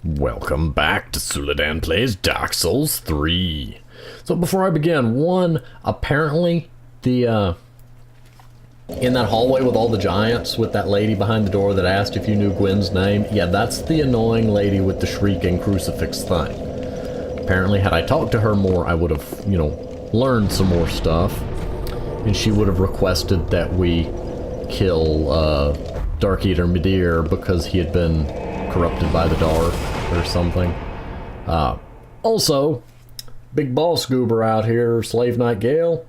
Welcome back to Suladan Plays Dark Souls 3. So before I begin, apparently the, in that hallway with all the giants, with that lady behind the door that asked if you knew Gwen's name, yeah, that's the annoying lady with the shrieking crucifix thing. Apparently, had I talked to her more, I would have, learned some more stuff. And she would have requested that we kill, Dark Eater Midir because he had been corrupted by the dark or something. Also, big boss goober out here, Slave Knight Gael.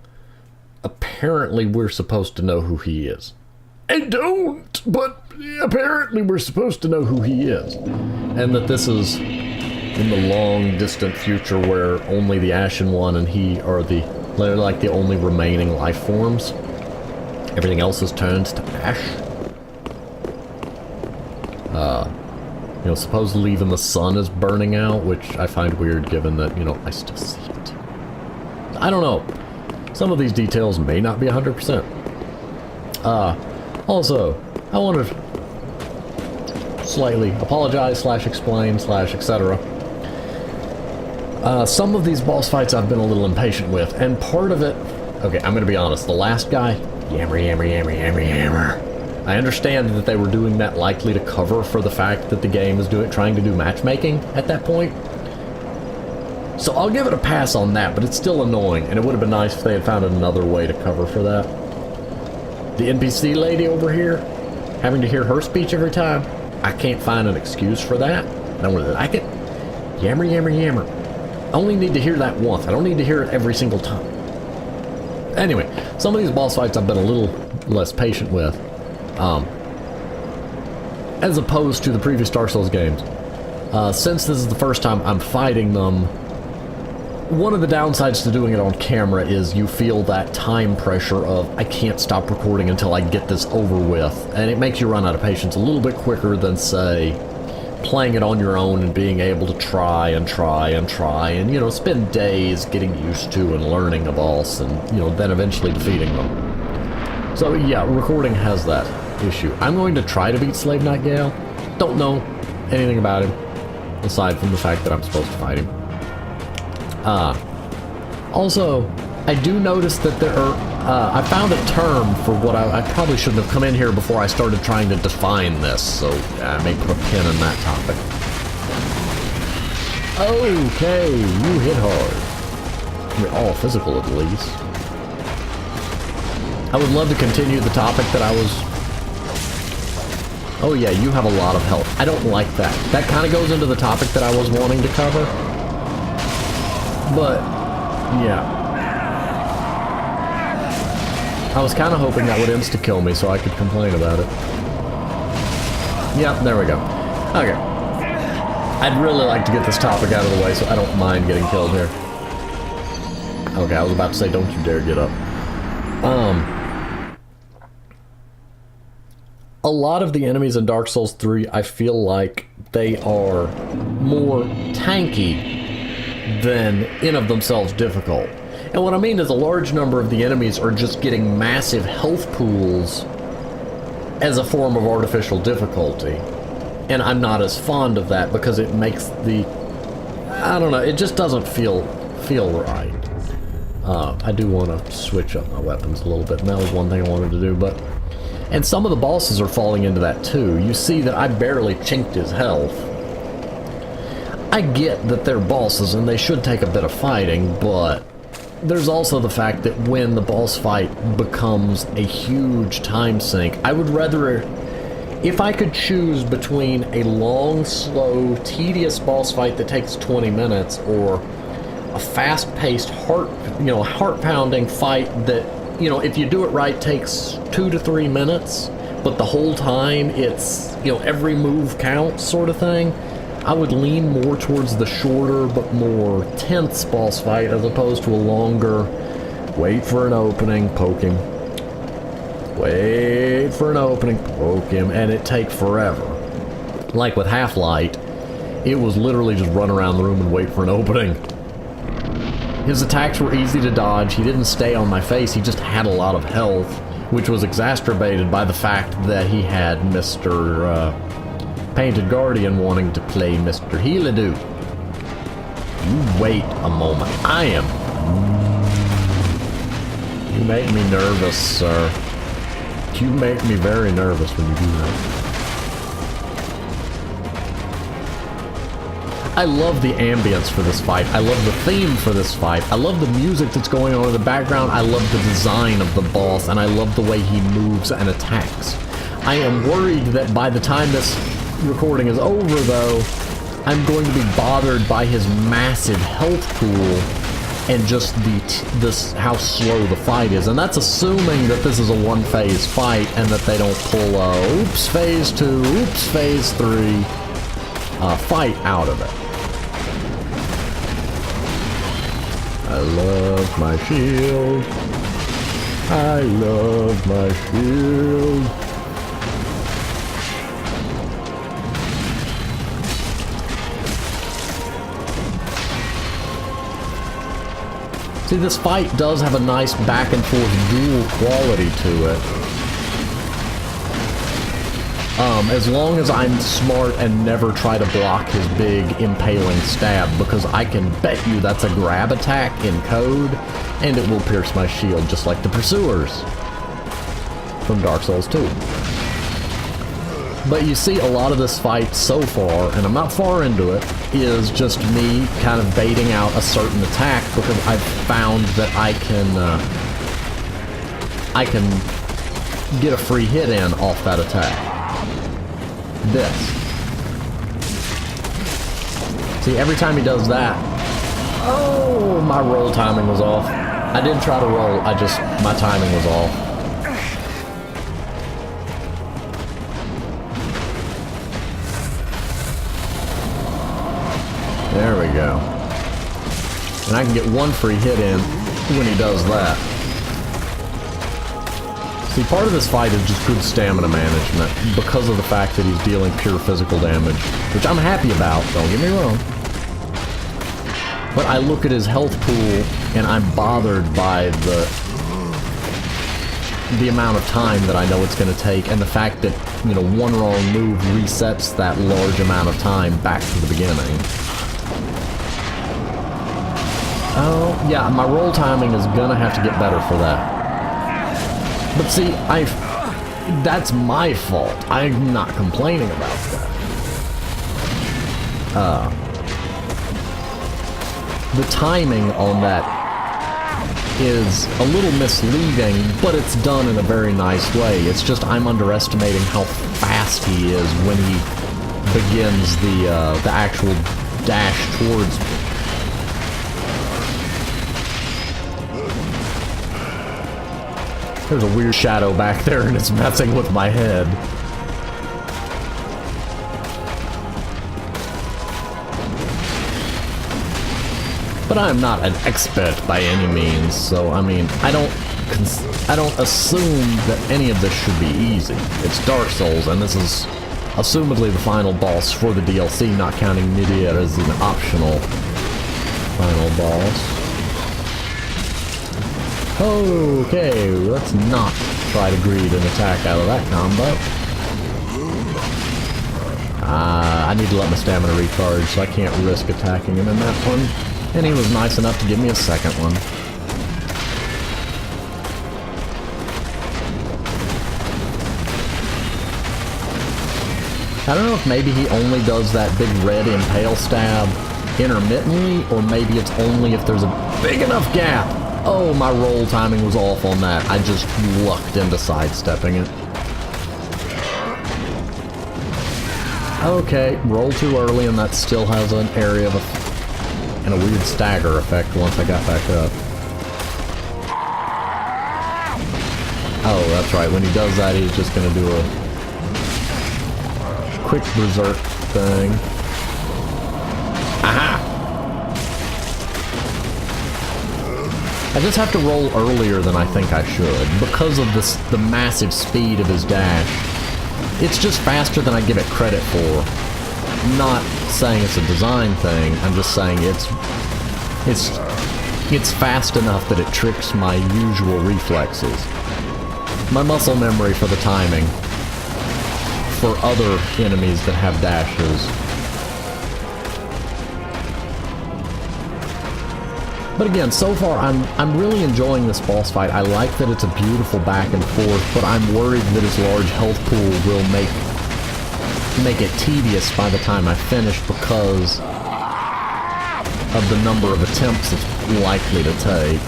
Apparently we're supposed to know who he is. I don't, but apparently we're supposed to know who he is. And that this is in the long distant future where only the Ashen One and he are they're like the only remaining life forms. Everything else is turned to ash. Supposedly even the sun is burning out, which I find weird given that, I still see it. I don't know. Some of these details may not be 100%. Also, I wanted to slightly apologize, /explain, /etc. Some of these boss fights I've been a little impatient with, and part of it, okay, I'm gonna be honest, the last guy, yammer. I understand that they were doing that likely to cover for the fact that the game is trying to do matchmaking at that point. So I'll give it a pass on that, but it's still annoying, and it would have been nice if they had found another way to cover for that. The NPC lady over here, having to hear her speech every time, I can't find an excuse for that. I don't really like it. Yammer. I only need to hear that once. I don't need to hear it every single time. Anyway, some of these boss fights I've been a little less patient with. As opposed to the previous Dark Souls games. Since this is the first time I'm fighting them, one of the downsides to doing it on camera is you feel that time pressure of, I can't stop recording until I get this over with, and it makes you run out of patience a little bit quicker than, say, playing it on your own and being able to try and spend days getting used to and learning a boss and, then eventually defeating them. So yeah, recording has that issue. I'm going to try to beat Slave Knight Gael. Don't know anything about him, aside from the fact that I'm supposed to fight him. Also, I do notice that there are, I found a term for what I probably shouldn't have come in here before I started trying to define this, so I may put a pin in that topic. Okay, you hit hard. You're all physical at least. I would love to continue the topic that I was... Oh yeah, you have a lot of health. I don't like that. That kind of goes into the topic that I was wanting to cover. But, yeah. I was kind of hoping that would insta-kill me so I could complain about it. Yep, there we go. Okay. I'd really like to get this topic out of the way so I don't mind getting killed here. Okay, I was about to say, don't you dare get up. A lot of the enemies in Dark Souls 3, I feel like they are more tanky than in of themselves difficult. And what I mean is a large number of the enemies are just getting massive health pools as a form of artificial difficulty. And I'm not as fond of that because it makes the... I don't know, it just doesn't feel right. I do want to switch up my weapons a little bit, and that was one thing I wanted to do, but... And some of the bosses are falling into that too. You see that I barely chinked his health. I get that they're bosses and they should take a bit of fighting, but there's also the fact that when the boss fight becomes a huge time sink, I would rather... If I could choose between a long, slow, tedious boss fight that takes 20 minutes or a fast-paced, heart-pounding fight that, if you do it right, takes 2 to 3 minutes, but the whole time it's, every move counts sort of thing, I would lean more towards the shorter but more tense boss fight as opposed to a longer, wait for an opening, poke him. Wait for an opening, poke him, and it take forever. Like with Half-Light, it was literally just run around the room and wait for an opening. His attacks were easy to dodge, he didn't stay on my face, he just had a lot of health, which was exacerbated by the fact that he had Mr. Painted Guardian wanting to play Mr. Healadoo. You wait a moment. I am... You make me nervous, sir. You make me very nervous when you do that. I love the ambience for this fight. I love the theme for this fight. I love the music that's going on in the background. I love the design of the boss, and I love the way he moves and attacks. I am worried that by the time this recording is over, though, I'm going to be bothered by his massive health pool and just how slow the fight is. And that's assuming that this is a one-phase fight and that they don't pull a oops phase 2, oops phase 3 fight out of it. I love my shield. I love my shield. See, this fight does have a nice back and forth dual quality to it. As long as I'm smart and never try to block his big impaling stab, because I can bet you that's a grab attack in code, and it will pierce my shield just like the Pursuers from Dark Souls 2. But you see, a lot of this fight so far, and I'm not far into it, is just me kind of baiting out a certain attack because I've found that I can get a free hit in off that attack. This. See, every time he does that, oh, my roll timing was off. I didn't try to roll, my timing was off. There we go. And I can get one free hit in when he does that. See, part of this fight is just good stamina management because of the fact that he's dealing pure physical damage, which I'm happy about, don't get me wrong. But I look at his health pool and I'm bothered by the amount of time that I know it's going to take, and the fact that, you know, one wrong move resets that large amount of time back to the beginning. Oh, yeah, my roll timing is gonna have to get better for that. But see, that's my fault. I'm not complaining about that. The timing on that is a little misleading, but it's done in a very nice way. It's just I'm underestimating how fast he is when he begins the actual dash towards me. There's a weird shadow back there and it's messing with my head. But I'm not an expert by any means, so I mean, I don't assume that any of this should be easy. It's Dark Souls, and this is assumedly the final boss for the DLC, not counting Midir as an optional final boss. Okay, let's not try to greed an attack out of that combo. I need to let my stamina recharge, so I can't risk attacking him in that one. And he was nice enough to give me a second one. I don't know if maybe he only does that big red impale stab intermittently, or maybe it's only if there's a big enough gap. Oh, my roll timing was off on that. I just lucked into sidestepping it. Okay, roll too early, and that still has an area of and a weird stagger effect once I got back up. Oh, that's right. When he does that, he's just gonna do a quick berserk thing. Aha! I just have to roll earlier than I think I should because of the massive speed of his dash. It's just faster than I give it credit for. I'm not saying it's a design thing, I'm just saying it's fast enough that it tricks my usual reflexes. My muscle memory for the timing for other enemies that have dashes. But again, so far, I'm really enjoying this boss fight. I like that it's a beautiful back and forth, but I'm worried that its large health pool will make it tedious by the time I finish because of the number of attempts it's likely to take.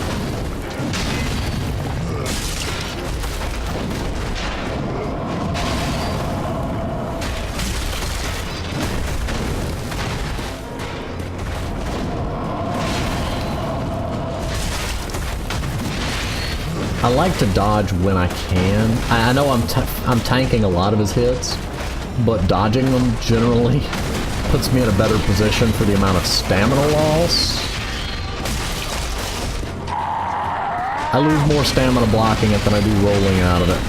I like to dodge when I can. I know I'm tanking a lot of his hits, but dodging them generally puts me in a better position for the amount of stamina loss. I lose more stamina blocking it than I do rolling out of it.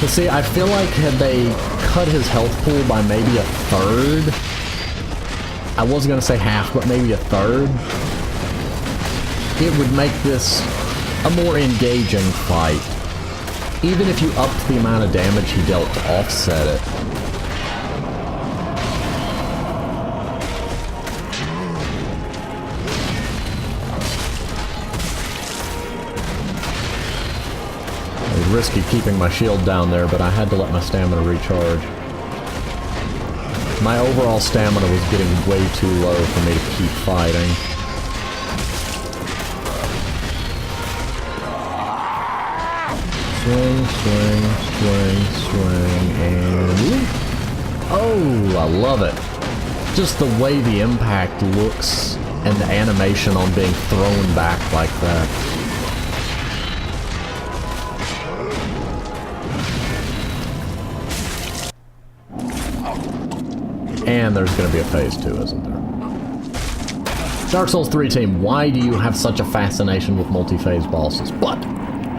But see, I feel like had they cut his health pool by maybe a third, I was going to say half, but maybe a third, it would make this a more engaging fight. Even if you upped the amount of damage he dealt to offset it. It was risky keeping my shield down there, but I had to let my stamina recharge. My overall stamina was getting way too low for me to keep fighting. Swing, swing, swing, swing, and... Oh, I love it. Just the way the impact looks and the animation on being thrown back like that. And there's going to be a phase 2, isn't there? Dark Souls 3 team, why do you have such a fascination with multi-phase bosses? But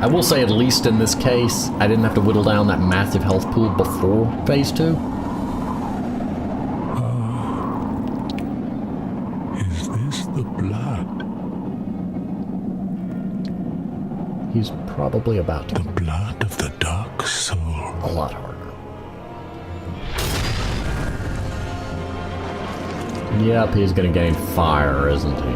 I will say, at least in this case, I didn't have to whittle down that massive health pool before phase 2. Is this the blood? He's probably about to. The blood of the dark soul. A lot harder. Yep, he's gonna gain fire, isn't he?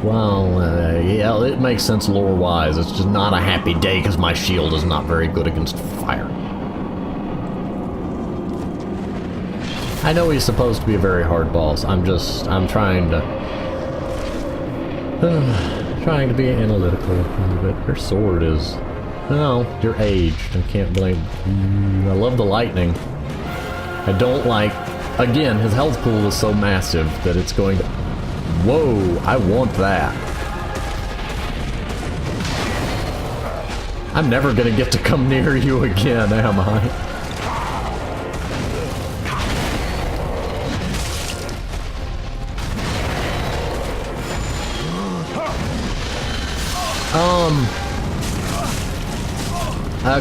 Well, yeah, it makes sense lore-wise. It's just not a happy day because my shield is not very good against fire. I know he's supposed to be a very hard boss. I'm trying to... trying to be analytical a little bit. Your sword is... Well, you're aged. I can't blame... I love the lightning. I don't like... Again, his health pool is so massive that it's going to... Whoa, I want that. I'm never gonna get to come near you again, am I?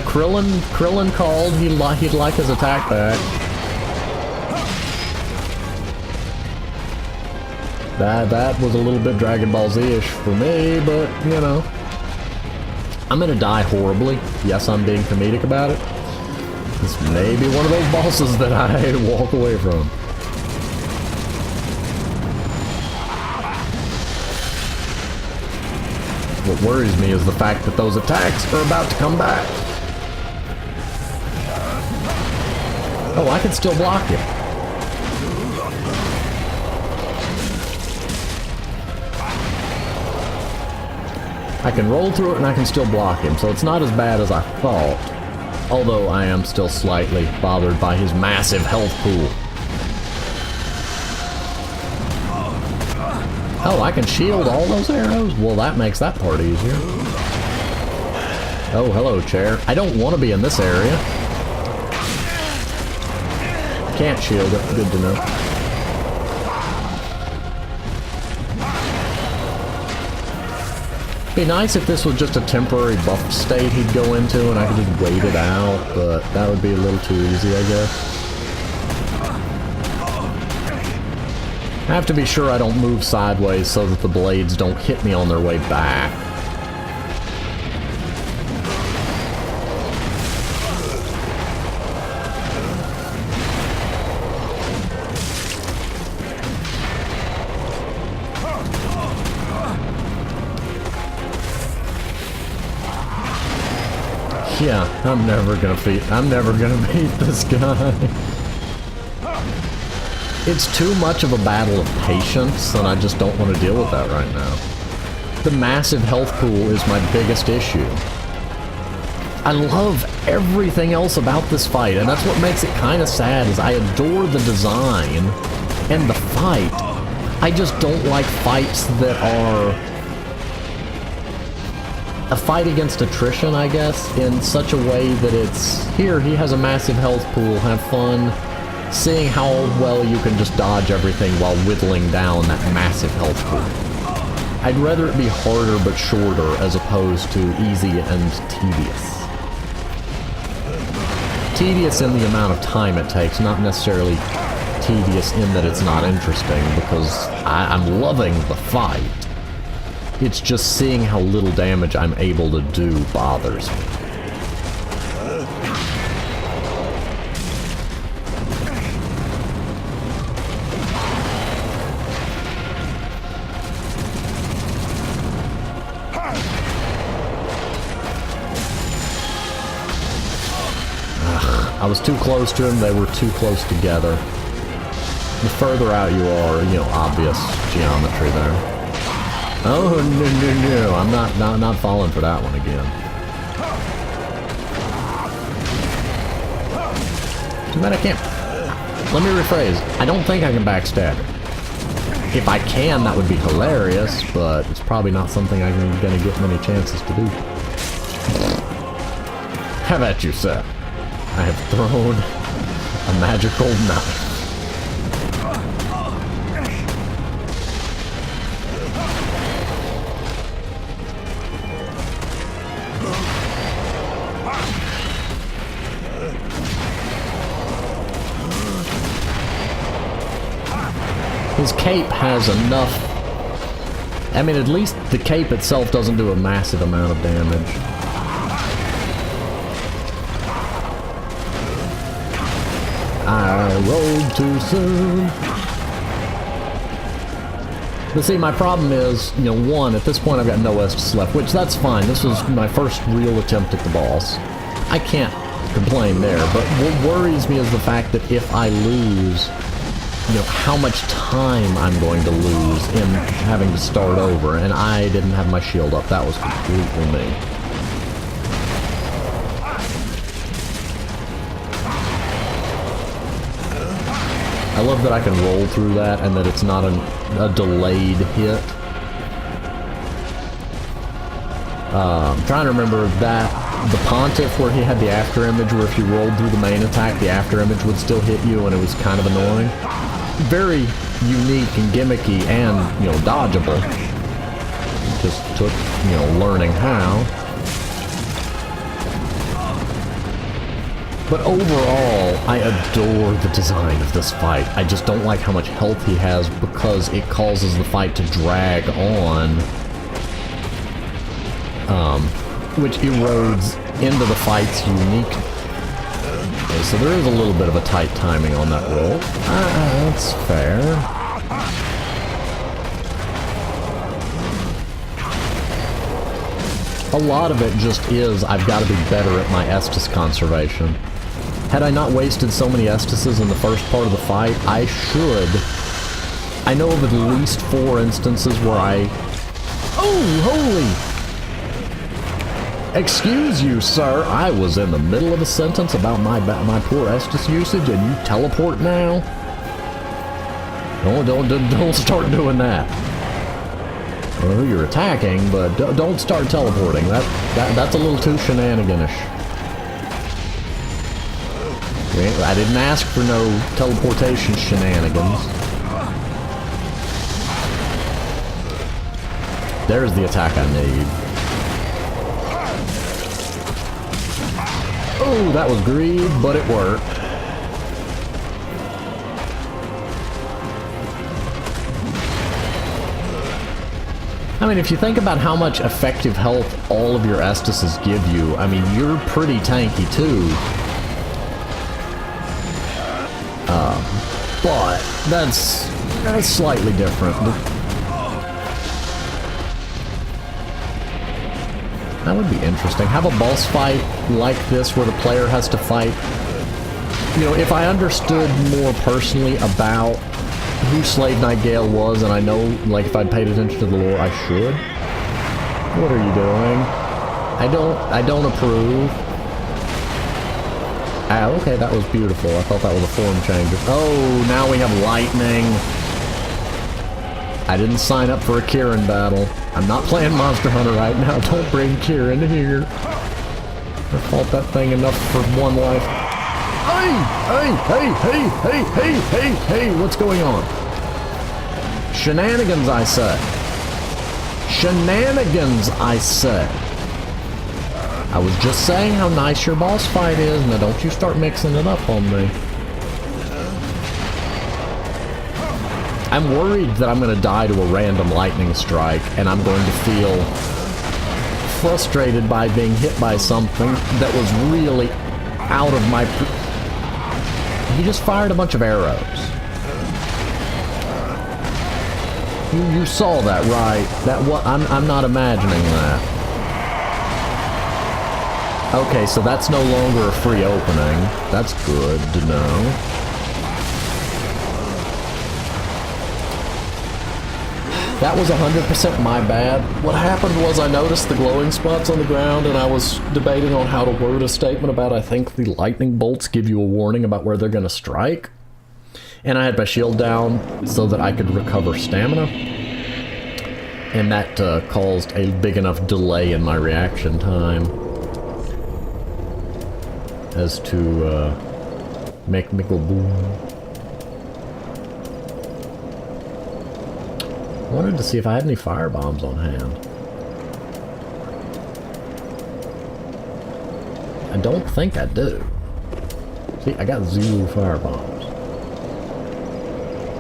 Krillin called he'd like his attack back. That was a little bit Dragon Ball Z-ish for me, but, you know. I'm gonna die horribly. Yes, I'm being comedic about it. This may be one of those bosses that I walk away from. What worries me is the fact that those attacks are about to come back. Oh, I can still block him. I can roll through it and I can still block him, so it's not as bad as I thought. Although I am still slightly bothered by his massive health pool. Oh, I can shield all those arrows? Well, that makes that part easier. Oh, hello, chair. I don't want to be in this area. Can't shield it. Good to know. Be nice if this was just a temporary buffed state he'd go into and I could just wait it out, but that would be a little too easy, I guess. I have to be sure I don't move sideways so that the blades don't hit me on their way back. Yeah, I'm never gonna beat this guy. It's too much of a battle of patience, and I just don't want to deal with that right now. The massive health pool is my biggest issue. I love everything else about this fight, and that's what makes it kind of sad, is I adore the design and the fight. I just don't like fights that are a fight against attrition, I guess, in such a way that it's, here, he has a massive health pool, have fun seeing how well you can just dodge everything while whittling down that massive health pool. I'd rather it be harder but shorter as opposed to easy and tedious. Tedious in the amount of time it takes, not necessarily tedious in that it's not interesting, because I'm loving the fight. It's just seeing how little damage I'm able to do bothers me. I was too close to him, they were too close together. The further out you are, you know, obvious geometry there. Oh, no, I'm not falling for that one again. Too bad I can't. Let me rephrase. I don't think I can backstab it. If I can, that would be hilarious, but it's probably not something I'm gonna get many chances to do. How about you, sir? I have thrown a magical knife. His cape has enough. I mean, at least the cape itself doesn't do a massive amount of damage. I rolled too soon. But see, my problem is, you know, one, at this point I've got no Estus left, which that's fine. This was my first real attempt at the boss. I can't complain there, but what worries me is the fact that if I lose, you know, how much time I'm going to lose in having to start over, and I didn't have my shield up. That was completely me. I love that I can roll through that and that it's not a delayed hit. I'm trying to remember that the Pontiff where he had the after image where if you rolled through the main attack, the after image would still hit you and it was kind of annoying. Very unique and gimmicky and, you know, dodgeable. Just took, you know, learning how. But overall, I adore the design of this fight. I just don't like how much health he has because it causes the fight to drag on. Which erodes into the fight's unique. Okay, so there is a little bit of a tight timing on that roll. That's fair. A lot of it just is, I've got to be better at my Estus conservation. Had I not wasted so many Estuses in the first part of the fight, I should. I know of at least 4 instances where I... Oh, holy! Excuse you, sir. I was in the middle of a sentence about my poor Estus usage, and you teleport now? Don't start doing that. Well, you're attacking, but don't start teleporting. That's a little too shenaniganish. I didn't ask for no teleportation shenanigans. There's the attack I need. Oh, that was greed, but it worked. I mean, if you think about how much effective health all of your Estises give you, I mean, you're pretty tanky too. But that's slightly different. That would be interesting. Have a boss fight like this where the player has to fight. You know, if I understood more personally about who Slave Knight Gael was, and I know, like, if I'd paid attention to the lore, I should. What are you doing? I don't approve. Ah, okay, that was beautiful. I thought that was a form change. Oh, now we have lightning. I didn't sign up for a Kieran battle. I'm not playing Monster Hunter right now. Don't bring Kieran here. I fought that thing enough for one life. Hey, what's going on? Shenanigans, I say. Shenanigans, I say. I was just saying how nice your boss fight is. Now don't you start mixing it up on me. I'm worried that I'm going to die to a random lightning strike, and I'm going to feel frustrated by being hit by something that was really out of my... He just fired a bunch of arrows. You saw that, right? I'm not imagining that. Okay, so that's no longer a free opening. That's good to know. That was 100% my bad. What happened was I noticed the glowing spots on the ground, and I was debating on how to word a statement about I think the lightning bolts give you a warning about where they're going to strike. And I had my shield down so that I could recover stamina. And that caused a big enough delay in my reaction time as to make me go boom. I wanted to see if I had any fire bombs on hand. I don't think I do. See, I got 0 fire bombs.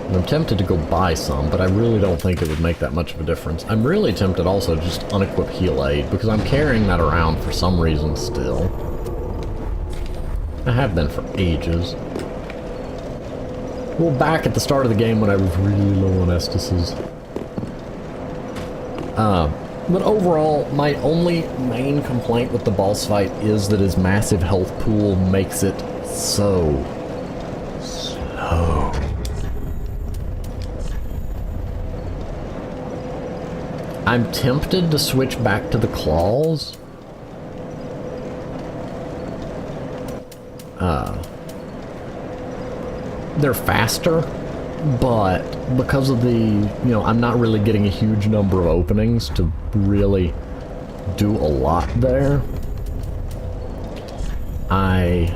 And I'm tempted to go buy some, but I really don't think it would make that much of a difference. I'm really tempted also to just unequip heal aid, because I'm carrying that around for some reason still. I have been for ages. Well, back at the start of the game when I was really low on Estises. But overall, my only main complaint with the boss fight is that his massive health pool makes it so slow. I'm tempted to switch back to the claws. They're faster, but because of the, you know, I'm not really getting a huge number of openings to really do a lot there. I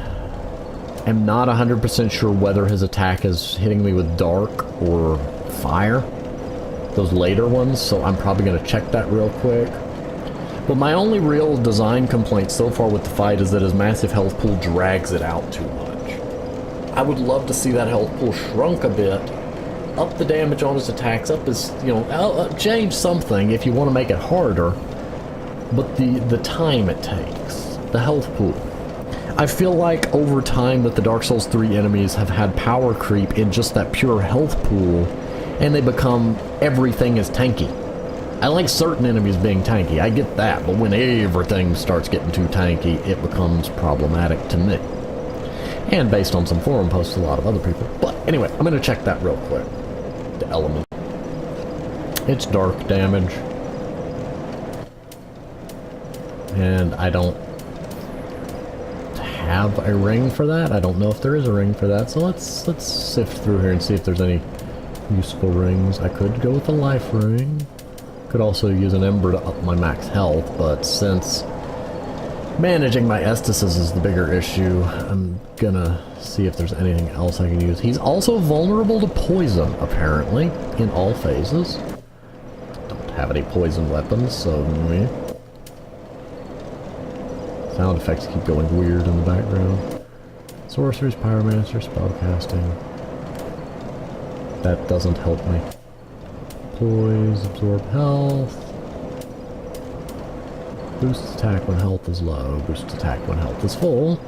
am not 100% sure whether his attack is hitting me with dark or fire, those later ones, so I'm probably going to check that real quick. But my only real design complaint so far with the fight is that his massive health pool drags it out too much. I would love to see that health pool shrunk a bit, up the damage on his attacks, up his, you know, change something if you want to make it harder, but the time it takes, the health pool. I feel like over time that the Dark Souls 3 enemies have had power creep in just that pure health pool, and they become everything is tanky. I like certain enemies being tanky, I get that, but when everything starts getting too tanky, it becomes problematic to me. And based on some forum posts, a lot of other people. But anyway, I'm going to check that real quick. The element. It's dark damage. And I don't have a ring for that. I don't know if there is a ring for that. So let's sift through here and see if there's any useful rings. I could go with a life ring. Could also use an ember to up my max health, but since managing my Estises is the bigger issue, I'm gonna see if there's anything else I can use. He's also vulnerable to poison, apparently, in all phases. Don't have any poison weapons, so... Sound effects keep going weird in the background. Sorcerers, pyromancer, spellcasting. That doesn't help me. Poise, absorb health. Boosts attack when health is low. Boosts attack when health is full.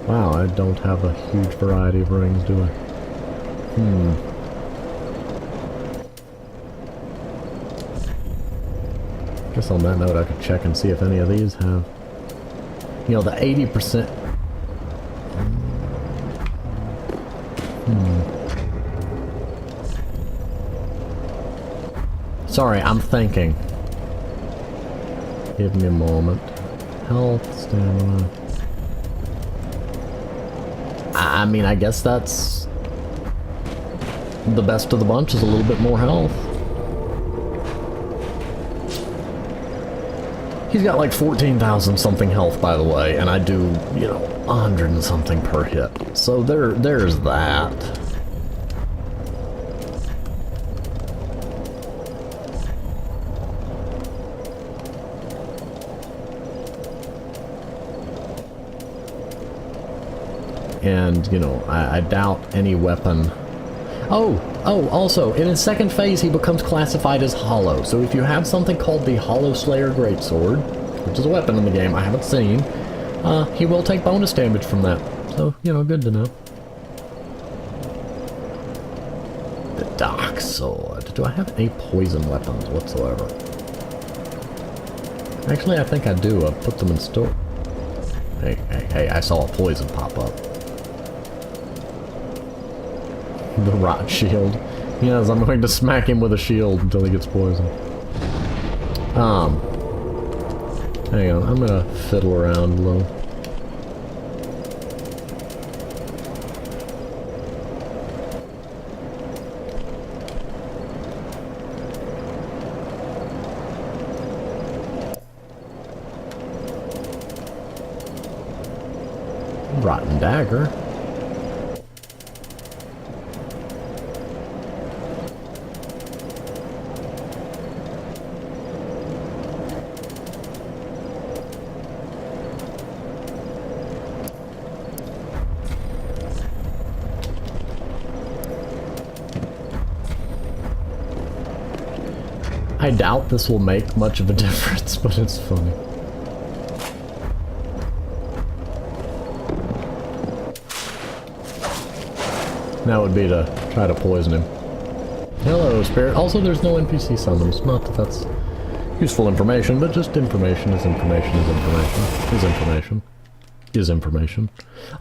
Wow, I don't have a huge variety of rings, do I? Guess on that note I could check and see if any of these have... You know, the 80%... Sorry, I'm thinking. Give me a moment. Health, stamina... I mean, I guess that's... the best of the bunch is a little bit more health. He's got like 14,000 something health, by the way, and I do, you know, 100 and something per hit. So there's that. And, you know, I doubt any weapon... Oh, also, in his second phase he becomes classified as Hollow. So if you have something called the Hollow Slayer Greatsword, which is a weapon in the game I haven't seen, he will take bonus damage from that. So, you know, good to know. The Dark Sword. Do I have any poison weapons whatsoever? Actually, I think I do. I put them in store. Hey, I saw a poison pop up. The rot shield. Yes, I'm going to smack him with a shield until he gets poisoned. Hang on, I'm gonna fiddle around a little. Rotten dagger. I doubt this will make much of a difference, but it's funny. Now would be to try to poison him. Hello, spirit. Also, there's no NPC summons. Not that that's useful information, but just information is information is information is information is information.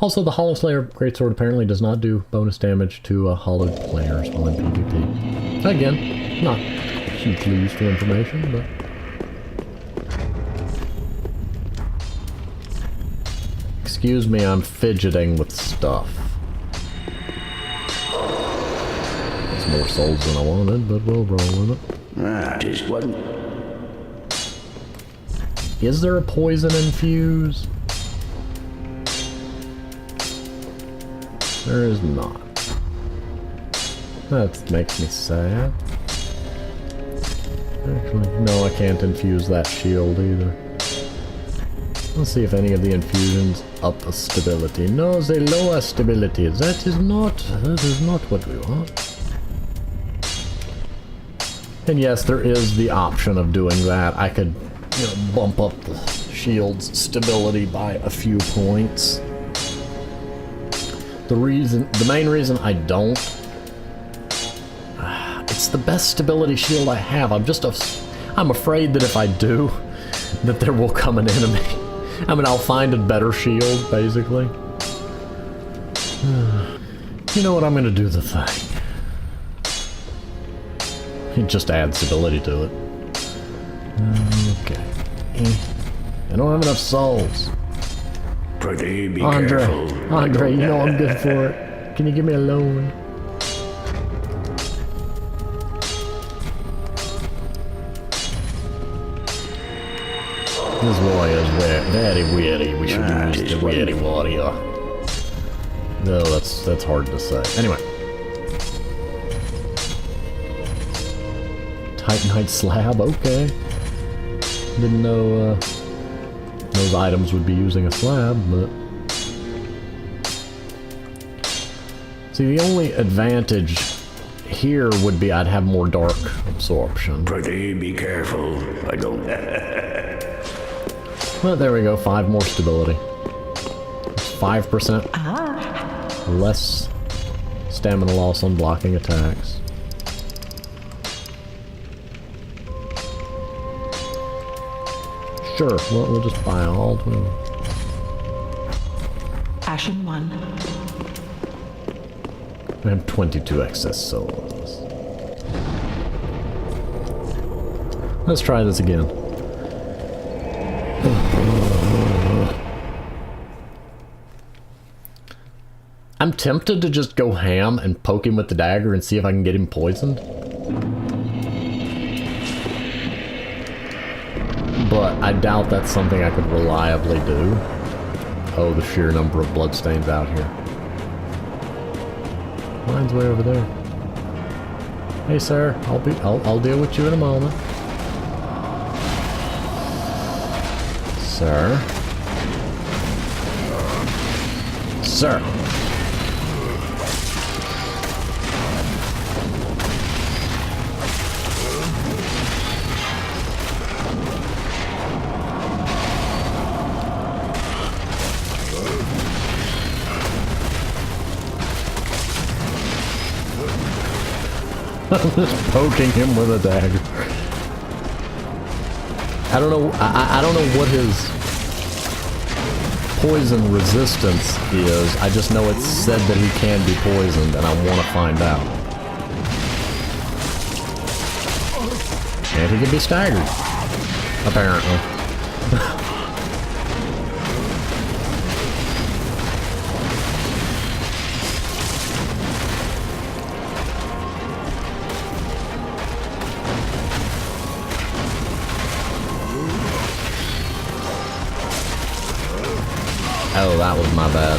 Also, the Hollow Slayer Greatsword apparently does not do bonus damage to hollowed players while in PvP. Again, not hugely useful information, but... Excuse me, I'm fidgeting with stuff. It's more souls than I wanted, but we'll roll with it. Just one. Is there a poison infuse? There is not. That makes me sad. Actually, no, I can't infuse that shield either. Let's see if any of the infusions up the stability. No, they lower stability. That is not what we want. And yes, there is the option of doing that. I could, you know, bump up the shield's stability by a few points. The main reason I don't, it's the best stability shield I have. I'm afraid that if I do, that there will come an enemy. I mean, I'll find a better shield, basically. You know what, I'm gonna do the thing. It just adds stability to it. Okay. I don't have enough souls. Pretty be Andre, careful. Andre, you know I'm good for it. Can you give me a loan? This warrior is very weary. We should use the weary warrior. No, that's hard to say. Anyway. Titanite slab, okay. Didn't know those items would be using a slab, but... See, the only advantage here would be I'd have more dark absorption. Pretty be careful. I don't. Well, there we go. 5 more stability. 5% less stamina loss on blocking attacks. Sure, we'll just buy all 20. Ashen 1. I have 22 excess souls. Let's try this again. I'm tempted to just go ham and poke him with the dagger and see if I can get him poisoned. But I doubt that's something I could reliably do. Oh, the sheer number of bloodstains out here. Mine's way over there. Hey, sir, I'll deal with you in a moment. Sir. Sir. I'm just poking him with a dagger. I don't know. I don't know what his poison resistance is. I just know it's said that he can be poisoned, and I want to find out. And he can be staggered, apparently. Oh, that was my bad.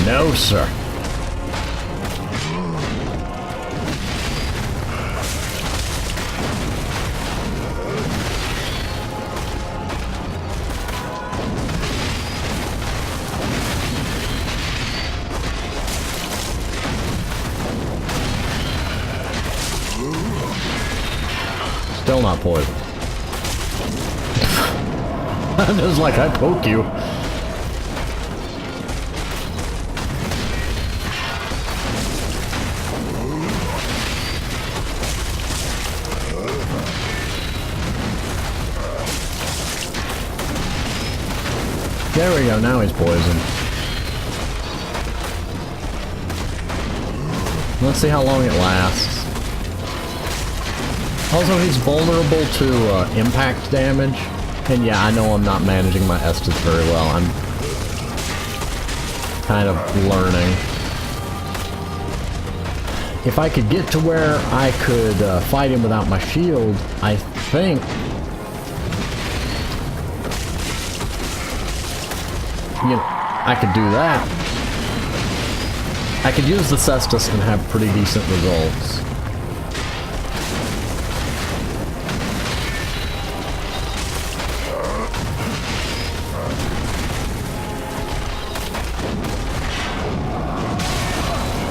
No, sir. Still not poisoned. Just like I poke you. There we go, now he's poisoned. Let's see how long it lasts. Also, he's vulnerable to impact damage. And yeah, I know I'm not managing my Estus very well. I'm kind of learning. If I could get to where I could fight him without my shield, I think... You know, I could do that. I could use the Cestus and have pretty decent results.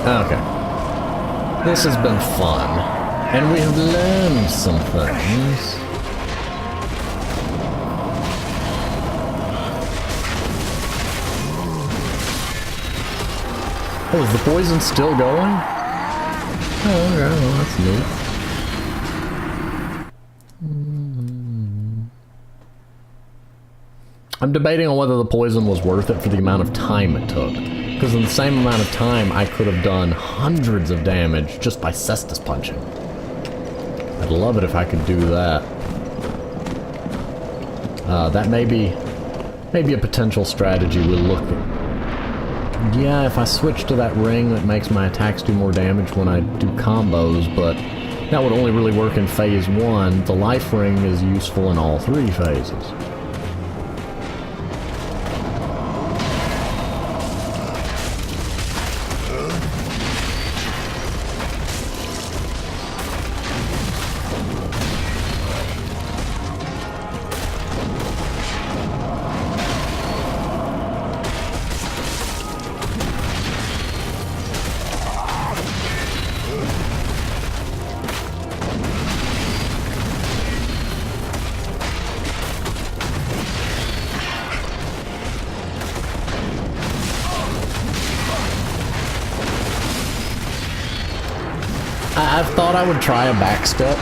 Okay. This has been fun. And we have learned some things. Oh, is the poison still going? Oh, okay, well, that's neat. I'm debating on whether the poison was worth it for the amount of time it took. Because in the same amount of time, I could have done hundreds of damage just by Cestus punching. I'd love it if I could do that. That may be a potential strategy we'll look at. Yeah, if I switch to that ring, that makes my attacks do more damage when I do combos, but that would only really work in phase 1. The life ring is useful in all 3 phases. I've thought I would try a backstep,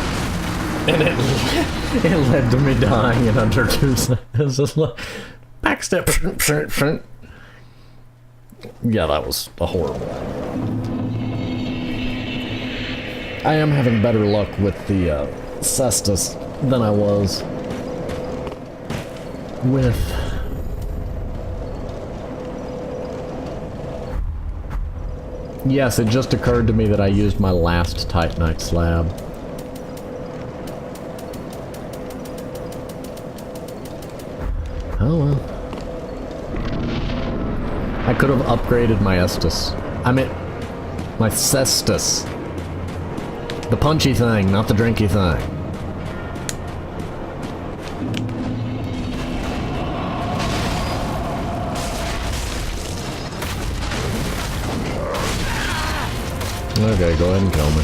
and it led to me dying in under 2 seconds. Backstep. Yeah, that was horrible. I am having better luck with the cestus than I was with... Yes, it just occurred to me that I used my last Titanite slab. Oh well. I could have upgraded my Estus. I mean, my cestus. The punchy thing, not the drinky thing. Okay, go ahead and kill me.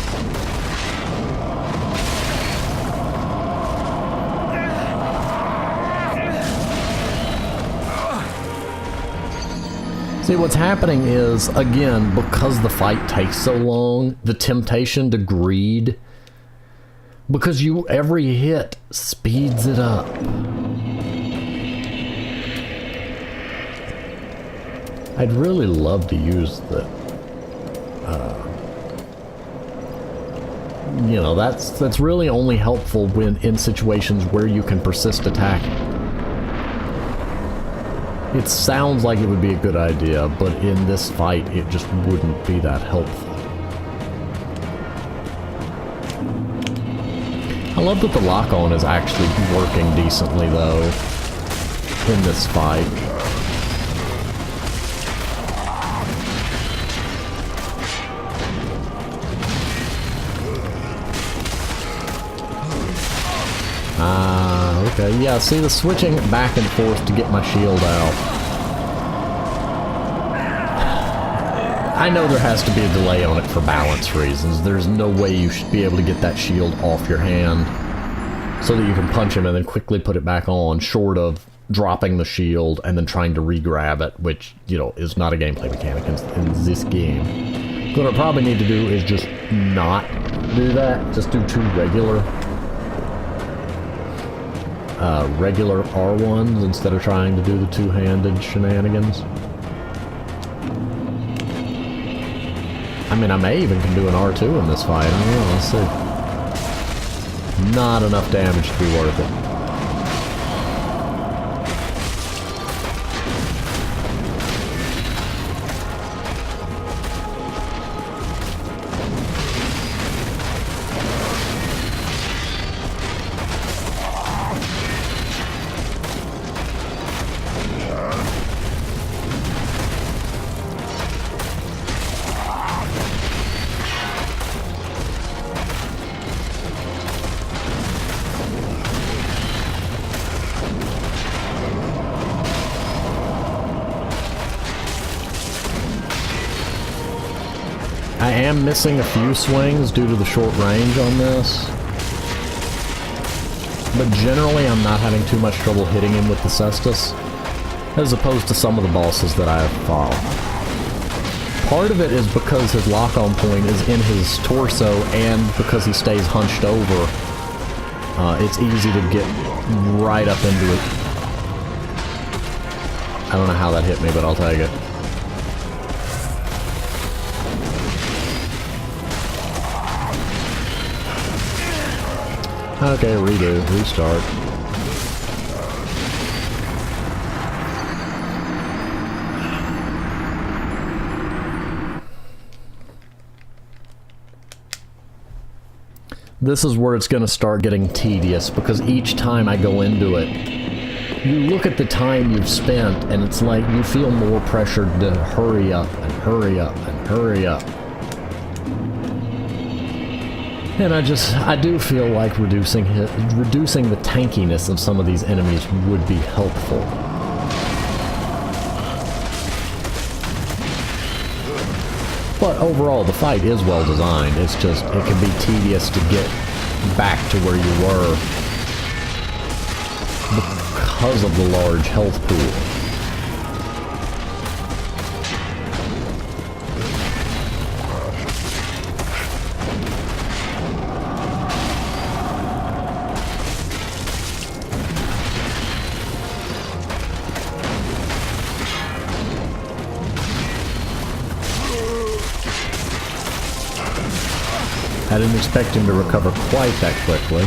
See, what's happening is, again, because the fight takes so long, the temptation to greed, because every hit speeds it up. I'd really love to use the, you know, that's really only helpful when in situations where you can persist attacking. It sounds like it would be a good idea, but in this fight, it just wouldn't be that helpful. I love that the lock-on is actually working decently, though, in this fight. Okay, yeah, see, the switching back and forth to get my shield out. I know there has to be a delay on it for balance reasons. There's no way you should be able to get that shield off your hand so that you can punch him and then quickly put it back on, short of dropping the shield and then trying to re-grab it, which, you know, is not a gameplay mechanic in this game. What I probably need to do is just not do that. Just do 2 regular R1s instead of trying to do the 2-handed shenanigans. I mean, I may even can do an R2 in this fight. I don't know, let's see. Not enough damage to be worth it. I am missing a few swings due to the short range on this. But generally I'm not having too much trouble hitting him with the cestus, as opposed to some of the bosses that I have fought. Part of it is because his lock-on point is in his torso, and because he stays hunched over, it's easy to get right up into it. I don't know how that hit me, but I'll take it. Okay, redo, restart. This is where it's going to start getting tedious, because each time I go into it, you look at the time you've spent, and it's like you feel more pressured to hurry up and hurry up and hurry up. And I do feel like reducing the tankiness of some of these enemies would be helpful. But overall, the fight is well designed. It's just, it can be tedious to get back to where you were because of the large health pool. I didn't expect him to recover quite that quickly.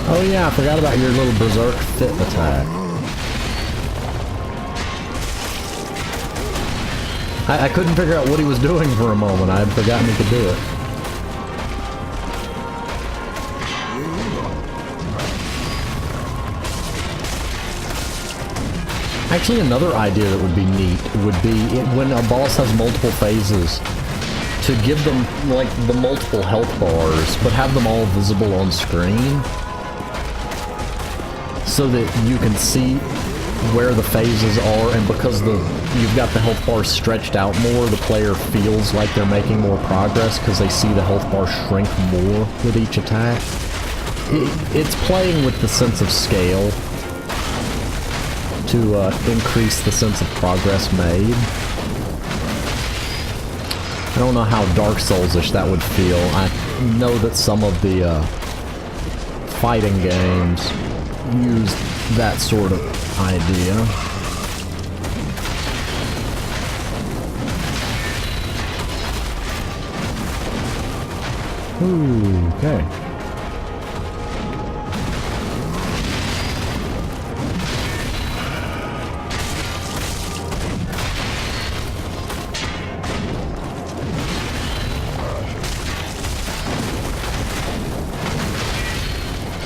Oh yeah, I forgot about your little berserk fit attack. I couldn't figure out what he was doing for a moment. I had forgotten he could do it. Actually, another idea that would be neat would be when a boss has multiple phases, to give them, like, the multiple health bars, but have them all visible on screen, so that you can see where the phases are, and because you've got the health bar stretched out more, the player feels like they're making more progress because they see the health bar shrink more with each attack. It's playing with the sense of scale to increase the sense of progress made. I don't know how Dark Souls-ish that would feel. I know that some of the fighting games use that sort of idea. Ooh, okay.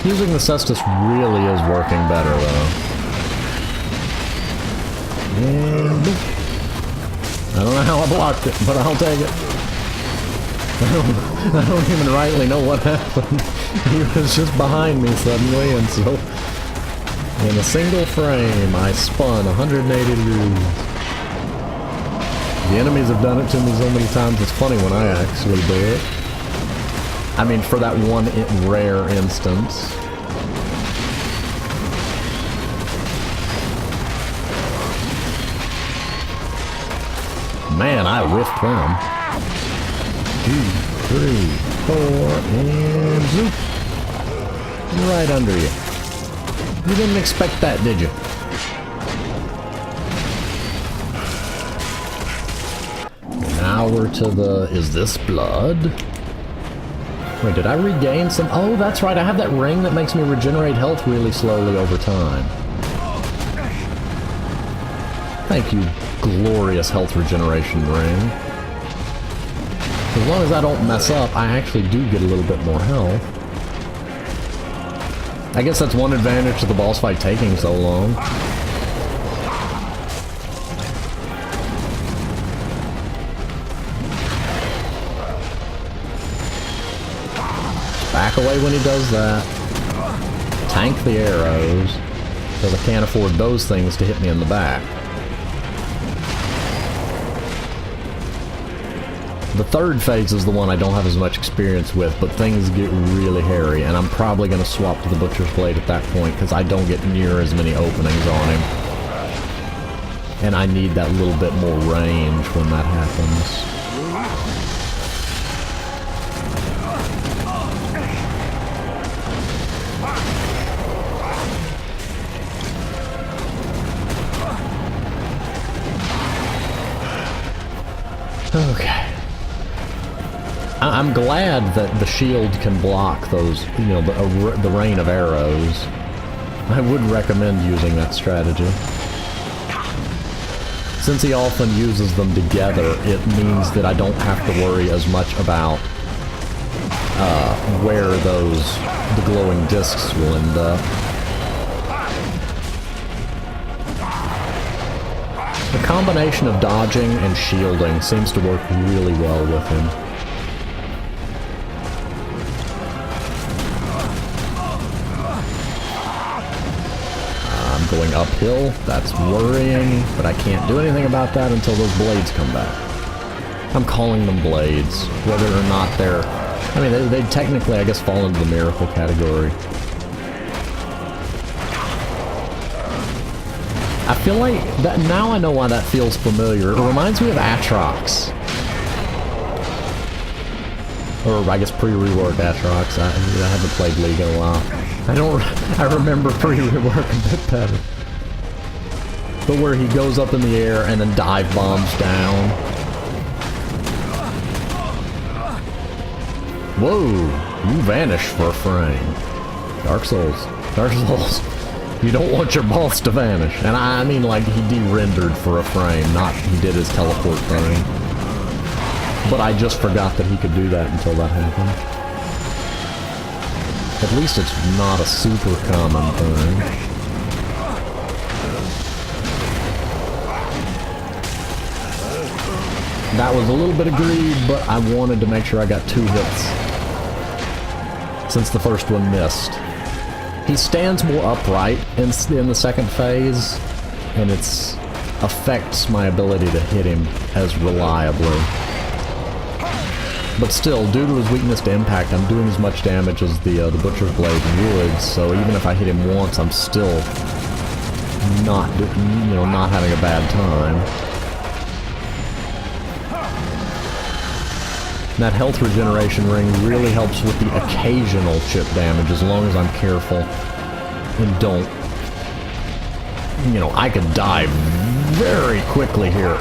Using the cestus really is working better, though. And I don't know how I blocked it, but I'll take it. I don't even rightly know what happened. He was just behind me suddenly, and so in a single frame, I spun 180 degrees. The enemies have done it to me so many times, it's funny when I actually do it. I mean, for that one rare instance. Man, I whiffed them. 2, 3, 4, and zoop. Right under you. You didn't expect that, did you? Now we're to the... Is this blood? Wait, did I regain some? Oh, that's right. I have that ring that makes me regenerate health really slowly over time. Thank you, glorious health regeneration ring. As long as I don't mess up, I actually do get a little bit more health. I guess that's one advantage of the boss fight taking so long. Back away when he does that. Tank the arrows, because I can't afford those things to hit me in the back. The third phase is the one I don't have as much experience with, but things get really hairy, and I'm probably going to swap to the Butcher's Blade at that point, because I don't get near as many openings on him. And I need that little bit more range when that happens. Okay. I'm glad that the shield can block those, you know, the rain of arrows. I would recommend using that strategy. Since he often uses them together, it means that I don't have to worry as much about where the glowing discs will end up. The combination of dodging and shielding seems to work really well with him. I'm going uphill, that's worrying, but I can't do anything about that until those blades come back. I'm calling them blades, whether or not they're... I mean, they technically, I guess, fall into the miracle category. I feel like that now I know why that feels familiar. It reminds me of Atrox. Or I guess pre-rework Atrox. I haven't played League in a while. I remember pre-rework a bit better. but where he goes up in the air and then dive bombs down. Whoa, you vanish for a frame. Dark Souls. Dark Souls. You don't want your boss to vanish. And I mean like he de-rendered for a frame, not he did his teleport thing. But I just forgot that he could do that until that happened. At least it's not a super common thing. That was a little bit of greed, but I wanted to make sure I got 2 hits. Since the first one missed. He stands more upright in the second phase, and it affects my ability to hit him as reliably. But still, due to his weakness to impact, I'm doing as much damage as the Butcher's Blade would, so even if I hit him once, I'm still not having a bad time. That health regeneration ring really helps with the occasional chip damage, as long as I'm careful and don't... I could die very quickly here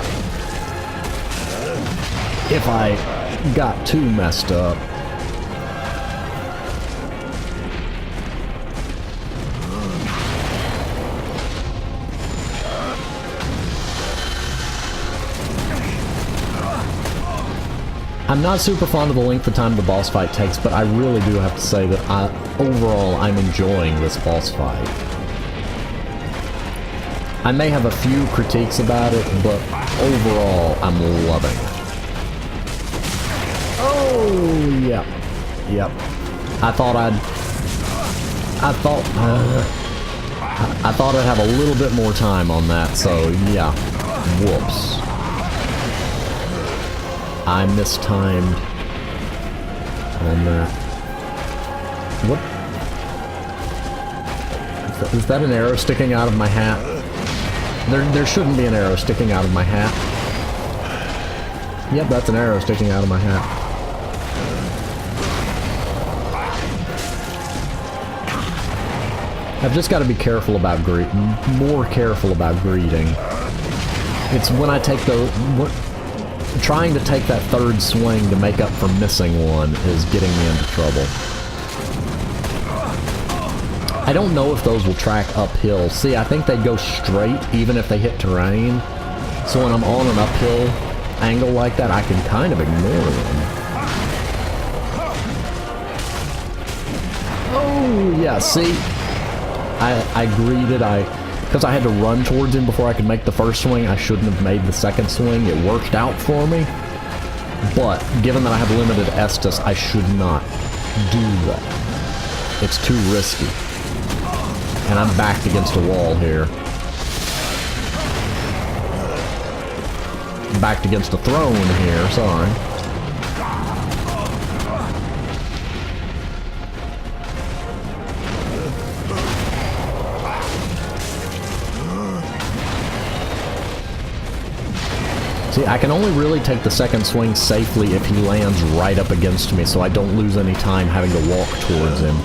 if I got too messed up. I'm not super fond of the length of time the boss fight takes, but I really do have to say that overall I'm enjoying this boss fight. I may have a few critiques about it, but overall I'm loving it. Oh, yep. Yep. I thought I'd have a little bit more time on that, so yeah. Whoops. I mistimed on that. What? Is that an arrow sticking out of my hat? There shouldn't be an arrow sticking out of my hat. Yep, that's an arrow sticking out of my hat. I've just got to be careful about more careful about greeting. It's when I take trying to take that third swing to make up for missing one is getting me into trouble. I don't know if those will track uphill. See, I think they go straight even if they hit terrain. So when I'm on an uphill angle like that, I can kind of ignore them. Oh, yeah, see? I greeted, because I had to run towards him before I could make the first swing, I shouldn't have made the second swing. It worked out for me. But, given that I have limited Estus, I should not do that. It's too risky. And I'm backed against a wall here. Backed against a throne here, sorry. See, I can only really take the second swing safely if he lands right up against me, so I don't lose any time having to walk towards him.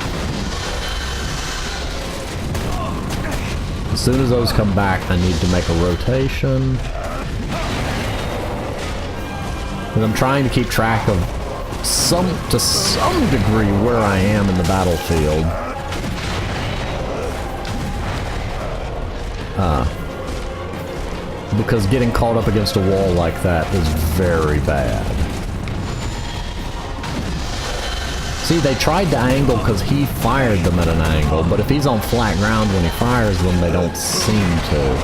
As soon as those come back, I need to make a rotation. And I'm trying to keep track of to some degree where I am in the battlefield. Because getting caught up against a wall like that is very bad. See, they tried to angle because he fired them at an angle, but if he's on flat ground when he fires them, they don't seem to.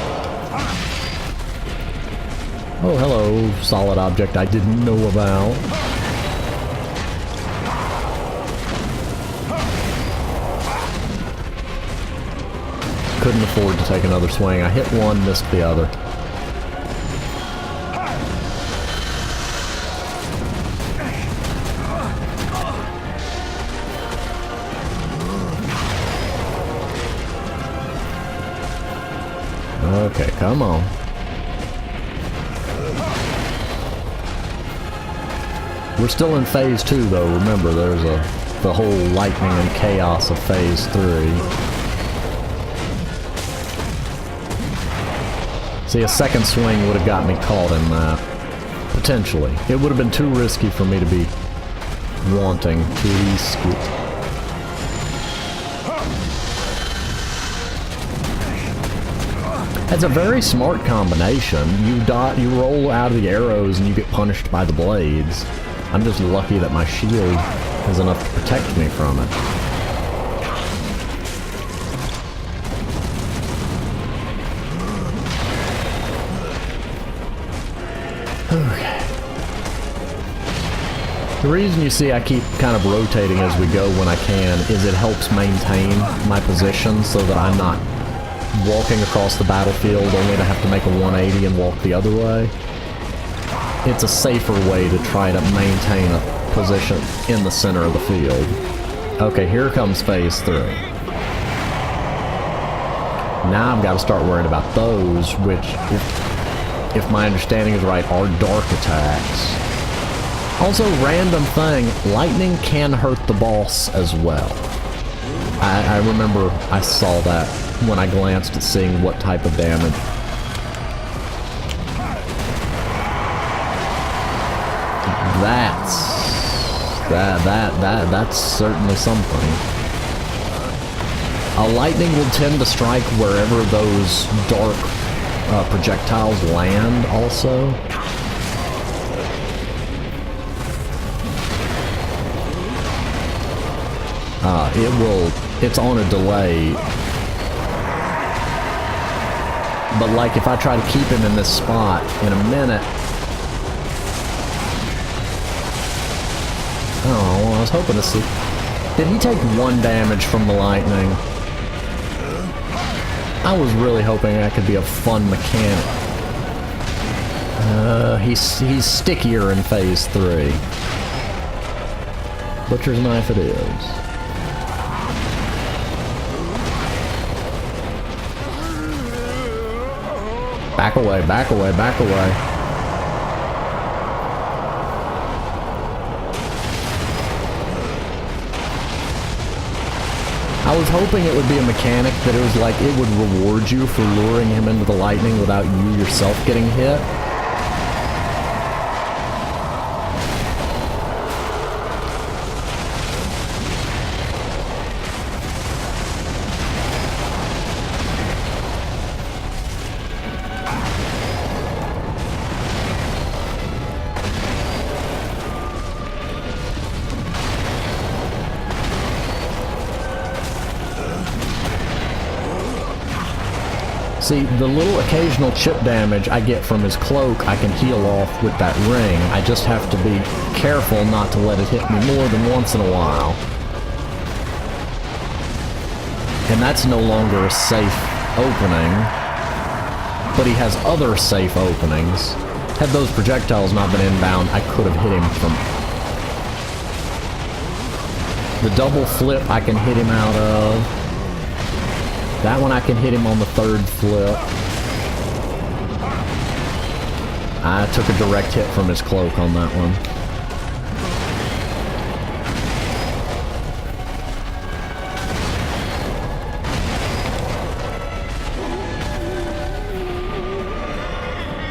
Oh, hello, solid object I didn't know about. Couldn't afford to take another swing. I hit one, missed the other. Okay, come on. We're still in phase 2 though, remember there's the whole lightning and chaos of phase 3. See, a second swing would have got me caught in that. Potentially. It would have been too risky for me to be wanting to risk it. It's a very smart combination. You roll out of the arrows and you get punished by the blades. I'm just lucky that my shield is enough to protect me from it. Okay. The reason you see I keep kind of rotating as we go when I can is it helps maintain my position so that I'm not walking across the battlefield only to have to make a 180 and walk the other way. It's a safer way to try to maintain a position in the center of the field. Okay, here comes phase 3. Now I've got to start worrying about those, which, if my understanding is right, are dark attacks. Also, random thing, lightning can hurt the boss as well. I remember I saw that when I glanced at seeing what type of damage. That's certainly something. Lightning will tend to strike wherever those dark projectiles land also. It's on a delay. But like if I try to keep him in this spot in a minute. Oh, well, I was hoping to see. Did he take 1 damage from the lightning? I was really hoping that could be a fun mechanic. He's stickier in phase 3. Butcher's knife it is. Back away, back away, back away. I was hoping it would be a mechanic that it was like it would reward you for luring him into the lightning without you yourself getting hit. See, the little occasional chip damage I get from his cloak, I can heal off with that ring. I just have to be careful not to let it hit me more than once in a while. And that's no longer a safe opening, but he has other safe openings. Had those projectiles not been inbound, I could have hit him from... The double flip I can hit him out of. That one I can hit him on the 3rd flip. I took a direct hit from his cloak on that one.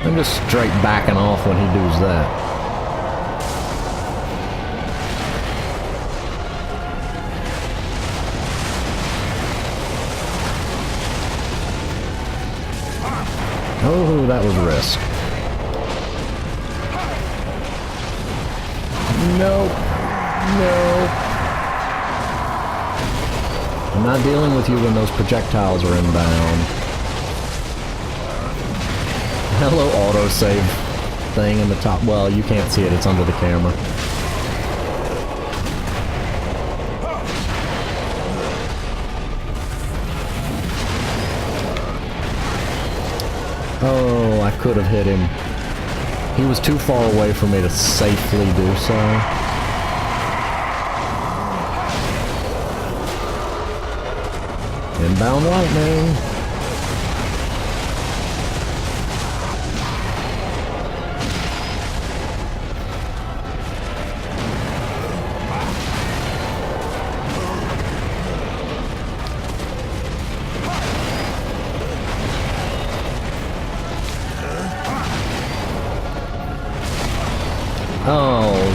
I'm just straight backing off when he does that. Oh, that was risk. Nope. Nope. I'm not dealing with you when those projectiles are inbound. Hello, autosave thing in the top. Well, you can't see it. It's under the camera. Oh, I could have hit him. He was too far away for me to safely do so. Inbound lightning.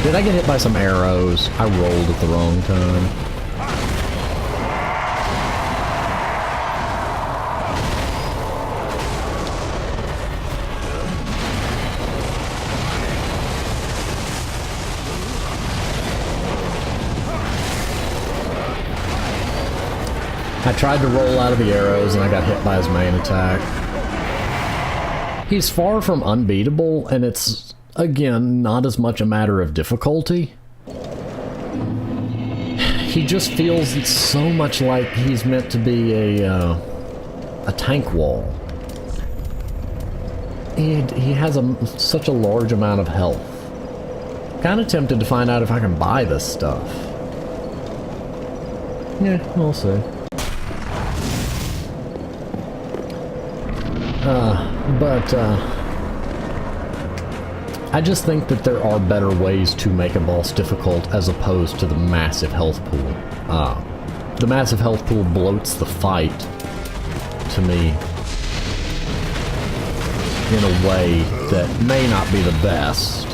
Did I get hit by some arrows? I rolled at the wrong time. I tried to roll out of the arrows and I got hit by his main attack. He's far from unbeatable, and it's, again, not as much a matter of difficulty. He just feels so much like he's meant to be a tank wall. He has such a large amount of health. Kind of tempted to find out if I can buy this stuff. Yeah, we'll see. I just think that there are better ways to make a boss difficult as opposed to the massive health pool. The massive health pool bloats the fight, to me, in a way that may not be the best.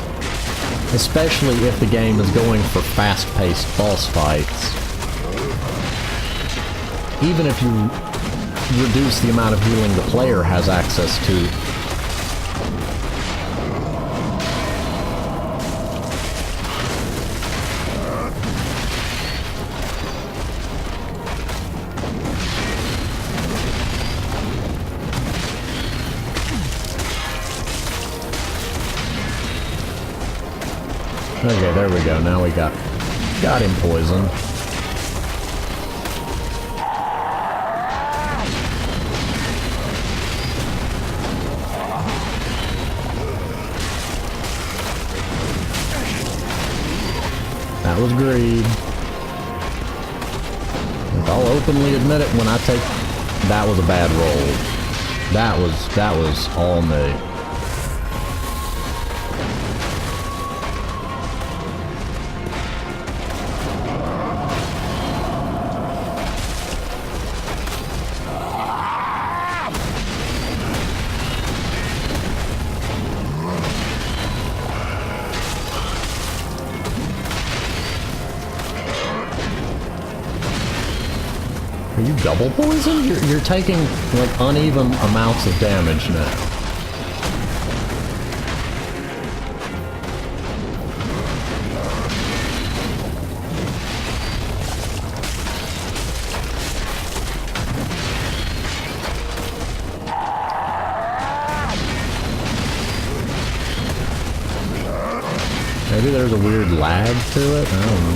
Especially if the game is going for fast-paced boss fights. Even if you reduce the amount of healing the player has access to. Okay, there we go. Now we got him poisoned. That was greed. I'll openly admit it when I take... That was a bad roll. That was all me. Are you double poisoned? You're taking, like, uneven amounts of damage now. Maybe there's a weird lag to it? I don't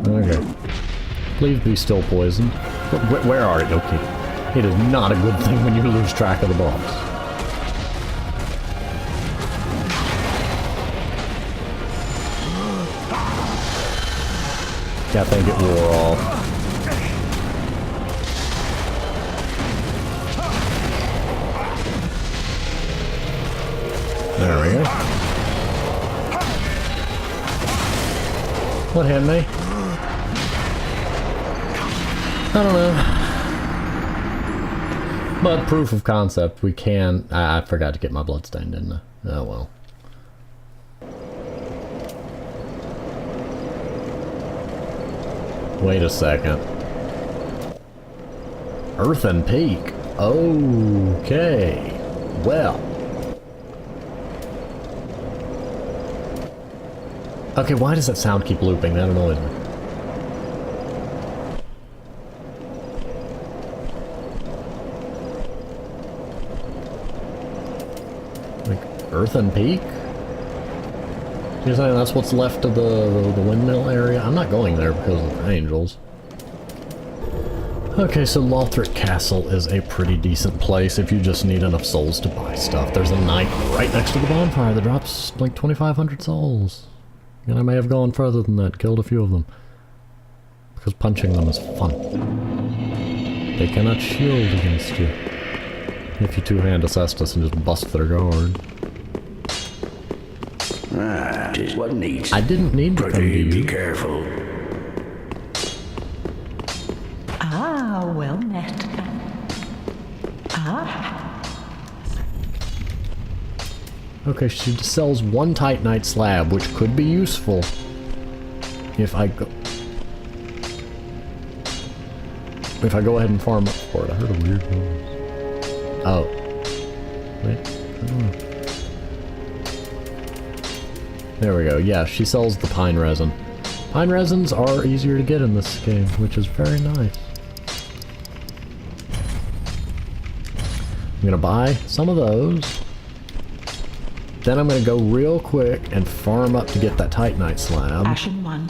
know. Okay. Please be still poisoned. Where are you? Okay. It is not a good thing when you lose track of the boss. I think it wore off. There we go. What hit me? I don't know. But proof of concept, we can... I forgot to get my bloodstain, didn't I? Oh well. Wait a second. Earthen Peak. Okay. Well. Okay, why does that sound keep looping? That annoys me. Earthen Peak? You're saying that's what's left of the windmill area? I'm not going there because of the angels. Okay, so Lothric Castle is a pretty decent place if you just need enough souls to buy stuff. There's a knight right next to the bonfire that drops like 2,500 souls. And I may have gone further than that, killed a few of them. Because punching them is fun. They cannot shield against you. If you two-hand Acestus and just bust their guard. Ah, just what needs. I didn't need to come to you. Be careful. Ah, well met. Ah. Okay, she just sells one Titanite slab, which could be useful if I go... If I go ahead and farm up for it. I heard a weird noise. Oh. Wait. I don't know. There we go. Yeah, she sells the pine resin. Pine resins are easier to get in this game, which is very nice. I'm gonna buy some of those. Then I'm gonna go real quick and farm up to get that Titanite slab. Ashen 1.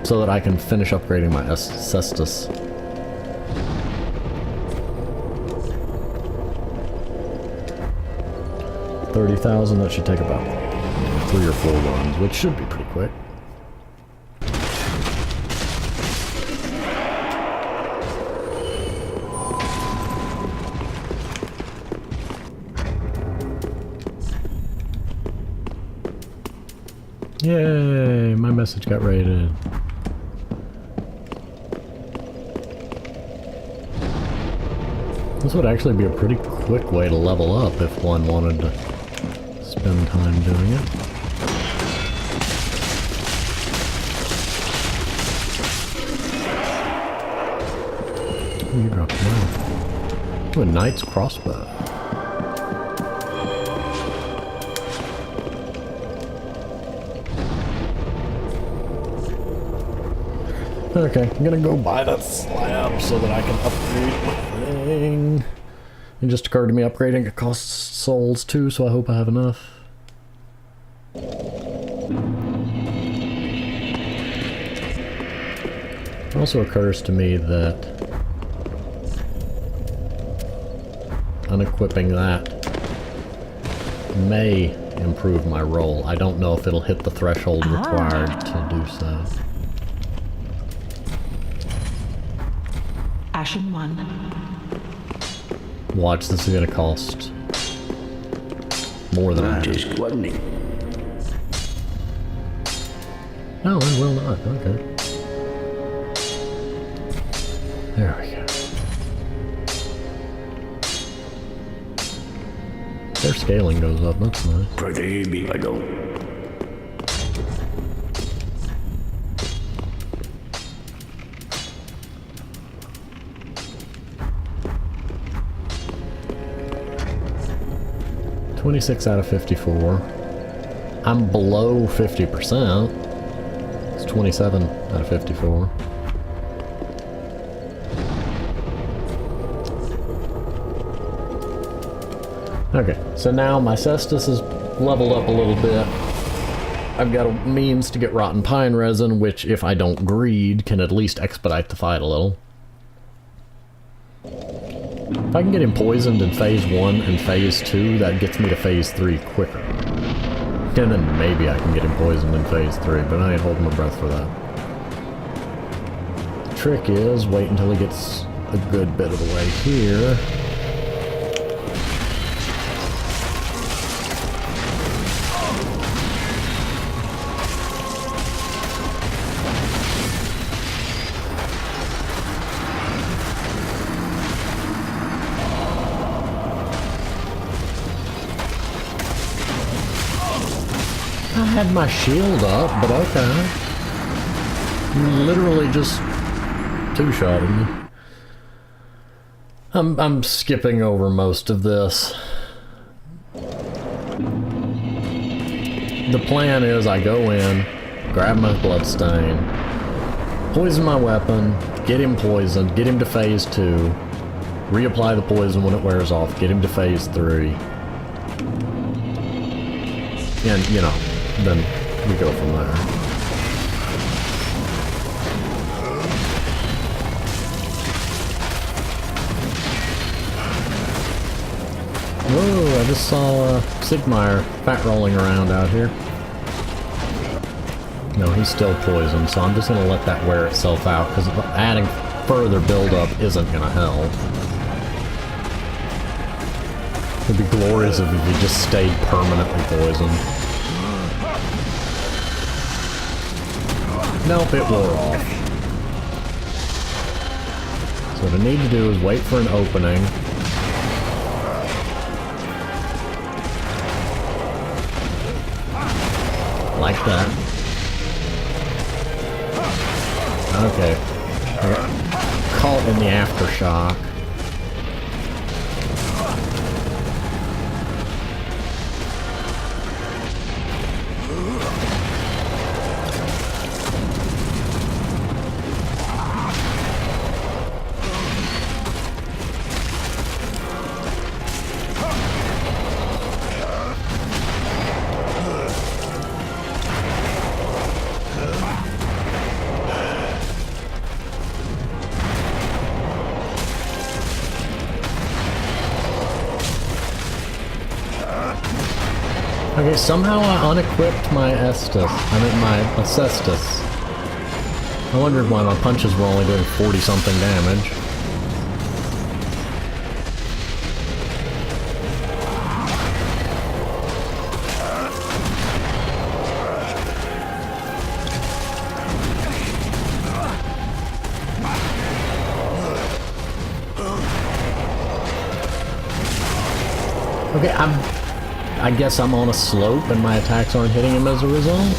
So that I can finish upgrading my cestus. $30,000, that should take about 3 or 4 runs, which should be pretty quick. Yay, my message got rated. This would actually be a pretty quick way to level up if one wanted to spend time doing it. Ooh, you dropped mine. Ooh, a knight's crossbow. Okay, I'm gonna go buy that slab so that I can upgrade my thing. It just occurred to me upgrading it costs souls too, so I hope I have enough. It also occurs to me that unequipping that may improve my roll. I don't know if it'll hit the threshold required to do so. Ashen 1. Watch, this is gonna cost more than I Just wasn't it? No, it will not. Okay. There we go. Their scaling goes up, that's nice. Pretty big, I don't. $26 out of 54. I'm below 50%. It's 27 out of 54. Okay, so now my cestus is leveled up a little bit. I've got a means to get rotten pine resin, which if I don't greed, can at least expedite the fight a little. If I can get him poisoned in phase 1 and phase 2, that gets me to phase 3 quicker. And then maybe I can get him poisoned in phase 3, but I ain't holding my breath for that. The trick is, wait until he gets a good bit of the way here. I had my shield up, but okay. You literally just two-shotted me. I'm skipping over most of this. The plan is I go in, grab my bloodstain, poison my weapon, get him poisoned, get him to phase 2, reapply the poison when it wears off, get him to phase 3. And, you know, then we go from there. Whoa, I just saw Sigmire fat rolling around out here. No, he's still poisoned, so I'm just going to let that wear itself out, because adding further buildup isn't going to help. It'd be glorious if he just stayed permanently poisoned. Nope, it wore off. So what I need to do is wait for an opening. like that. Okay. I got caught in the aftershock. Okay, somehow I unequipped my my Cestus. I wondered why my punches were only doing 40-something damage. Okay, I guess I'm on a slope and my attacks aren't hitting him as a result.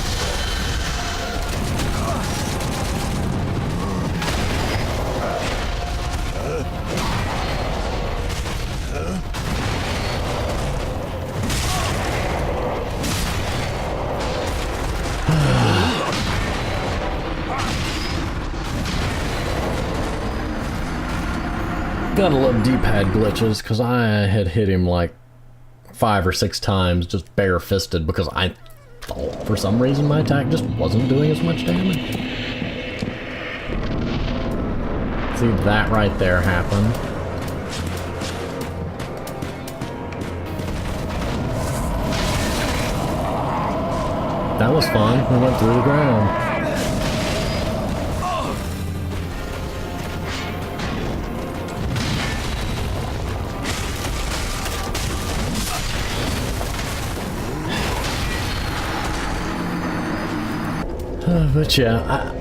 Gotta love D-pad glitches, because I had hit him like 5 or 6 times just bare-fisted because I thought for some reason my attack just wasn't doing as much damage. See, that right there happened. That was fun. We went through the ground. But yeah,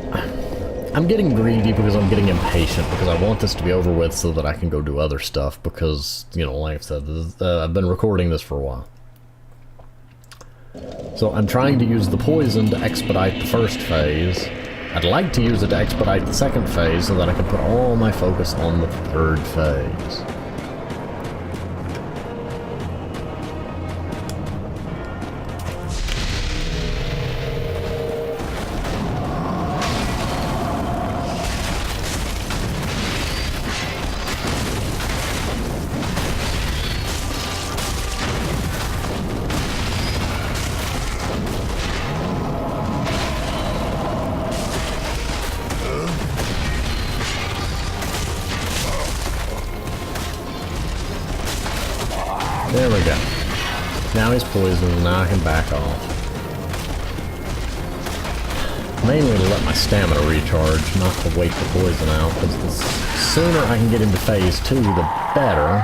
I'm getting greedy because I'm getting impatient because I want this to be over with so that I can go do other stuff because, you know, like I said, I've been recording this for a while. So I'm trying to use the poison to expedite the first phase. I'd like to use it to expedite the second phase so that I can put all my focus on the third phase. There we go. Now he's poisoned, and now I can back off. Mainly to let my stamina recharge, not to wait the poison out, because the sooner I can get into phase 2, the better.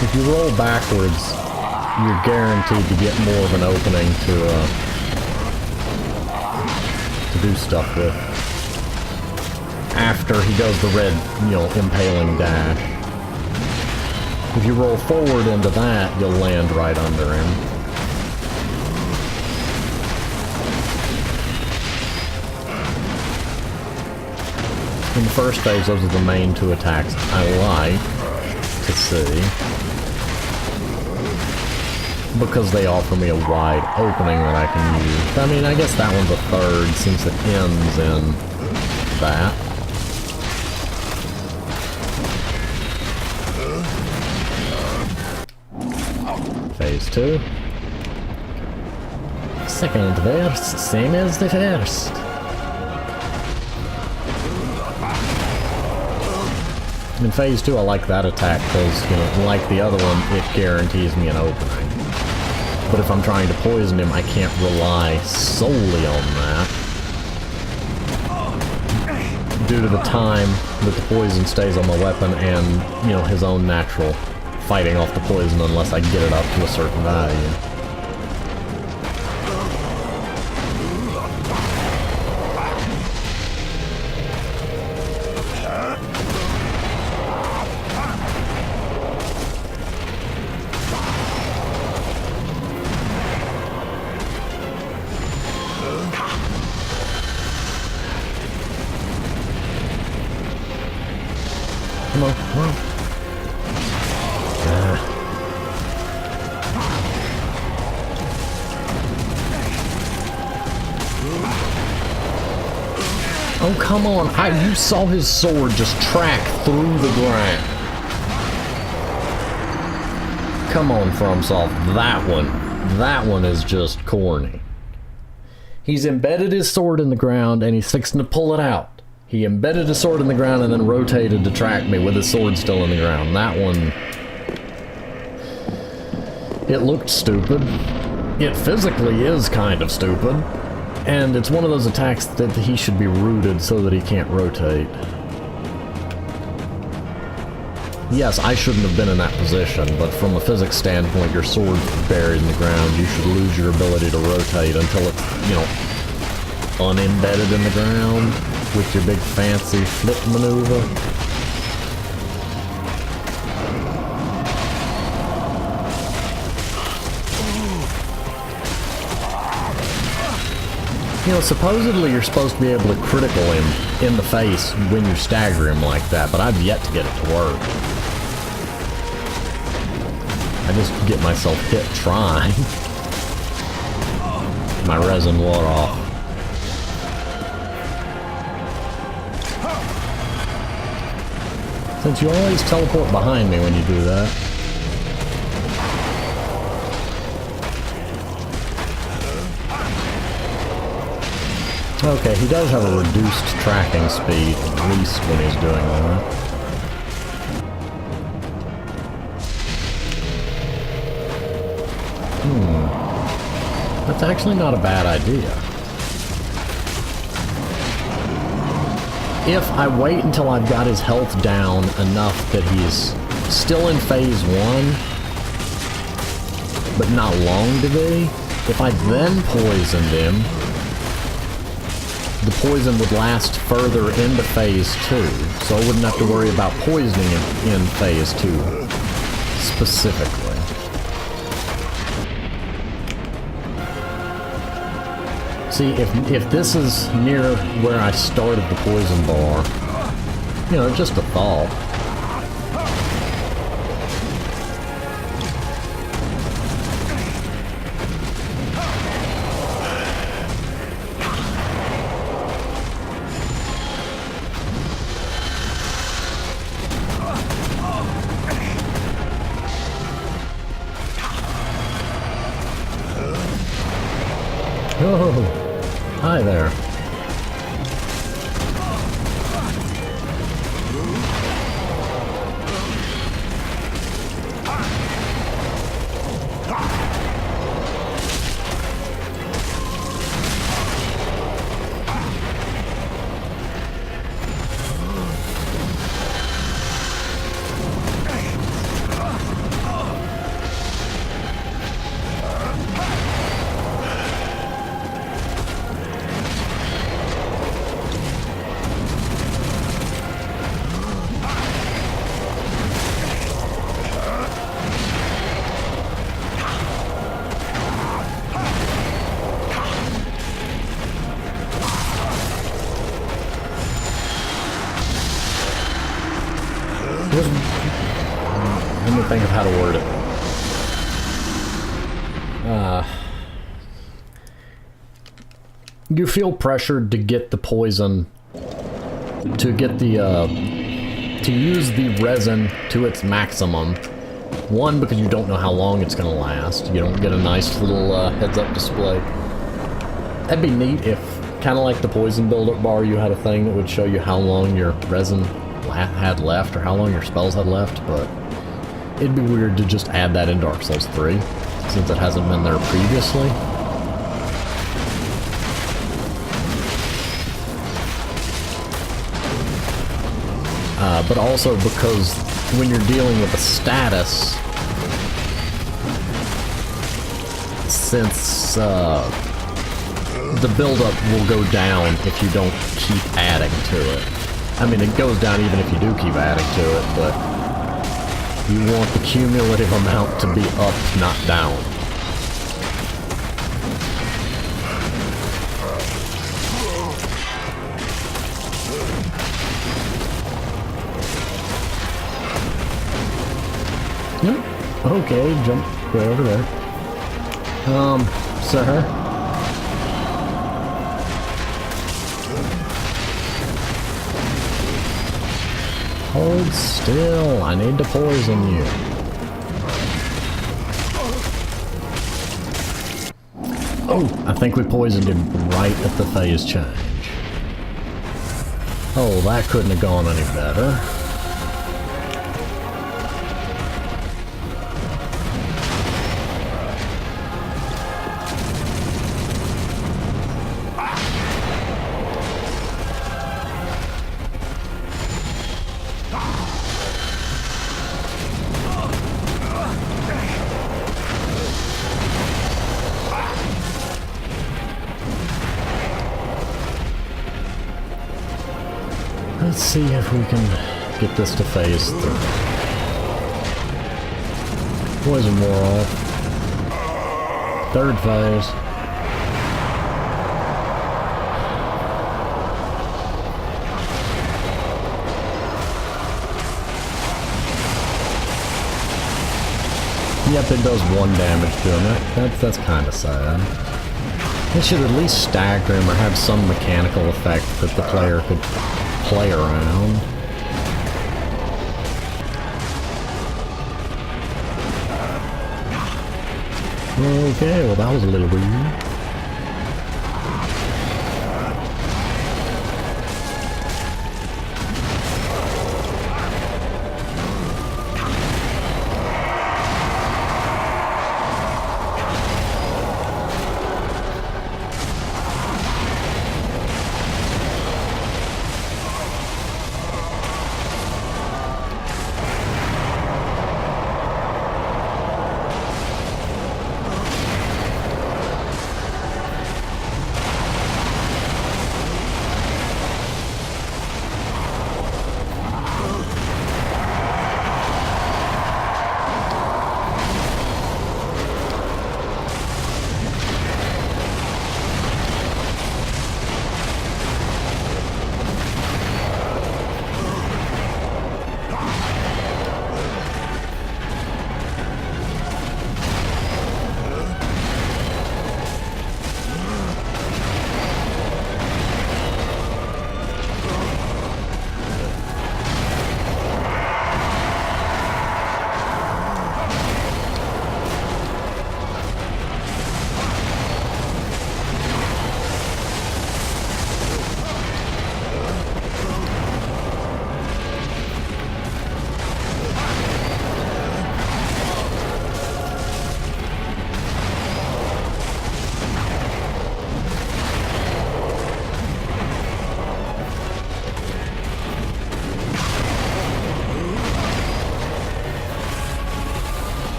If you roll backwards, you're guaranteed to get more of an opening to do stuff with. After he does the red, you know, impaling dash. If you roll forward into that, you'll land right under him. In the first phase, those are the main 2 attacks I like to see, because they offer me a wide opening that I can use. I mean, I guess that one's a third since it ends in that. Phase 2. Second verse, same as the first. In phase 2, I like that attack because, you know, like the other one, it guarantees me an opening. But if I'm trying to poison him, I can't rely solely on that. due to the time that the poison stays on the weapon and, you know, his own natural fighting off the poison unless I get it up to a certain value. Come on, come on. Oh, come on. You saw his sword just track through the ground. Come on, FromSoft. That one is just corny. He's embedded his sword in the ground and he's fixing to pull it out. He embedded his sword in the ground and then rotated to track me with his sword still in the ground. That one... It looked stupid. It physically is kind of stupid. And it's one of those attacks that he should be rooted so that he can't rotate. Yes, I shouldn't have been in that position, but from a physics standpoint, your sword's buried in the ground. You should lose your ability to rotate until it's, you know, unembedded in the ground with your big fancy flip maneuver. You know, supposedly you're supposed to be able to critical him in the face when you stagger him like that, but I've yet to get it to work. I just get myself hit trying. My resin wore off. Since you always teleport behind me when you do that. Okay, he does have a reduced tracking speed, at least when he's doing that. That's actually not a bad idea. If I wait until I've got his health down enough that he's still in phase 1, but not long to be, if I then poisoned him, the poison would last further into phase 2, so I wouldn't have to worry about poisoning him in phase 2 specifically. See, if this is near where I started the poison bar, you know, just a thought. Oh, hi there. Let me think of how to word it. You feel pressured to get the poison, to get the, to use the resin to its maximum. One, because you don't know how long it's going to last. You don't get a nice little heads-up display. That'd be neat if, kind of like the poison build-up bar, you had a thing that would show you how long your resin had left or how long your spells had left, but it'd be weird to just add that in Dark Souls 3 since it hasn't been there previously. but also because when you're dealing with a status, since the buildup will go down if you don't keep adding to it. I mean, it goes down even if you do keep adding to it, but you want the cumulative amount to be up, not down. Okay, jump right over there. Sir? Hold still. I need to poison you. Oh, I think we poisoned him right at the phase change. Oh, that couldn't have gone any better. Let's see if we can get this to phase 3. Poison wore off. 3rd phase. Yep, it does 1 damage to him. That's kind of sad. It should at least stagger him or have some mechanical effect that the player could play around. Okay, well that was a little weird.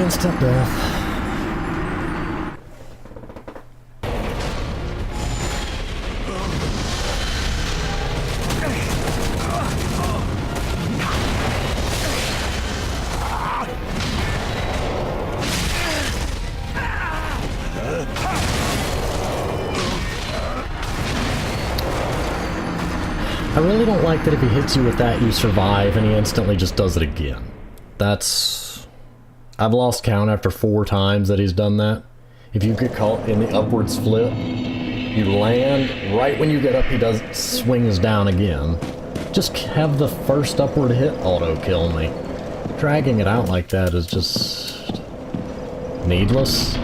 Instant death. I really don't like that if he hits you with that, you survive, and he instantly just does it again. That's... I've lost count after 4 times that he's done that. If you get caught in the upwards flip, you land, right when you get up he swings down again. Just have the first upward hit auto-kill me. Dragging it out like that is just... needless.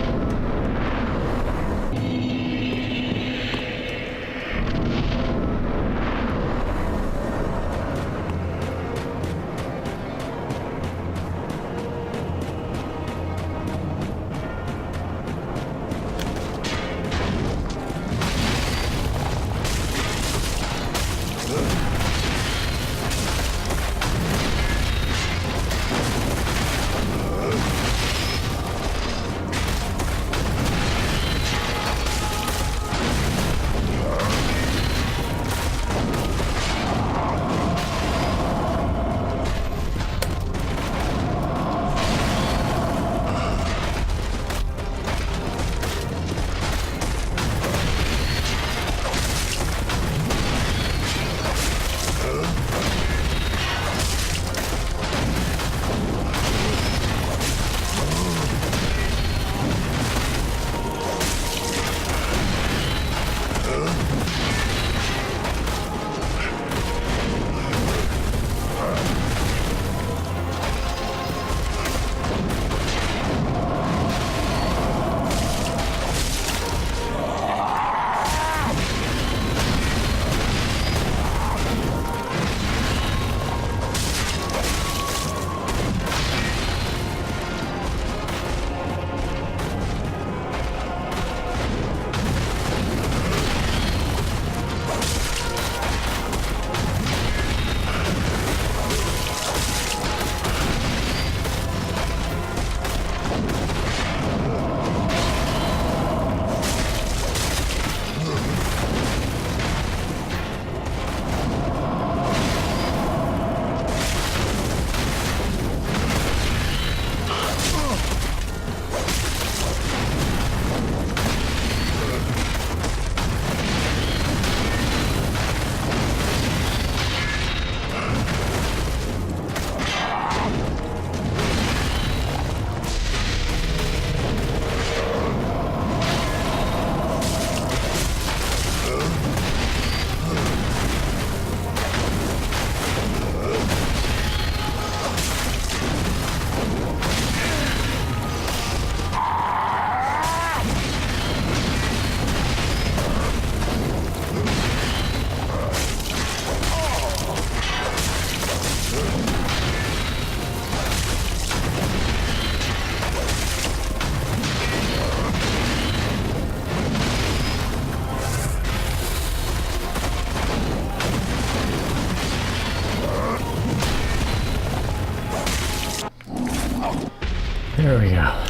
There we go.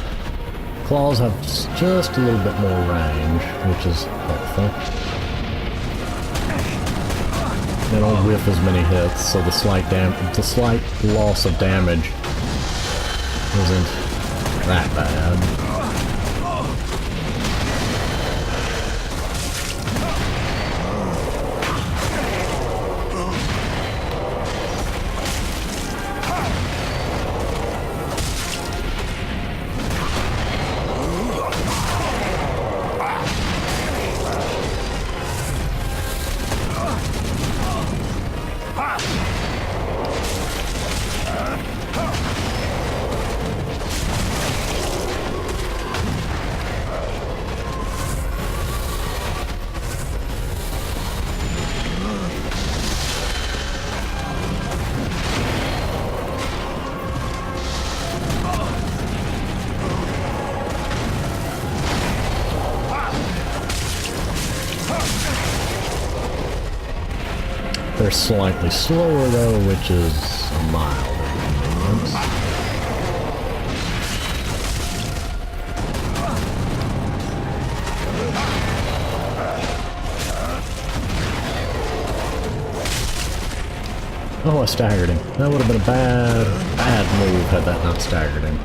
Claws have just a little bit more range, which is helpful. They don't whiff as many hits, so the slight loss of damage isn't that bad. They're slightly slower though, which is a mild inconvenience. Oh, I staggered him. That would have been a bad move had that not staggered him.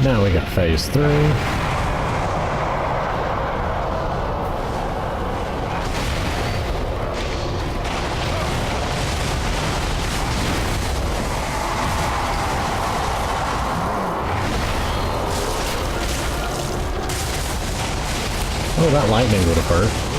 Now we got phase 3. Oh, that lightning would have hurt.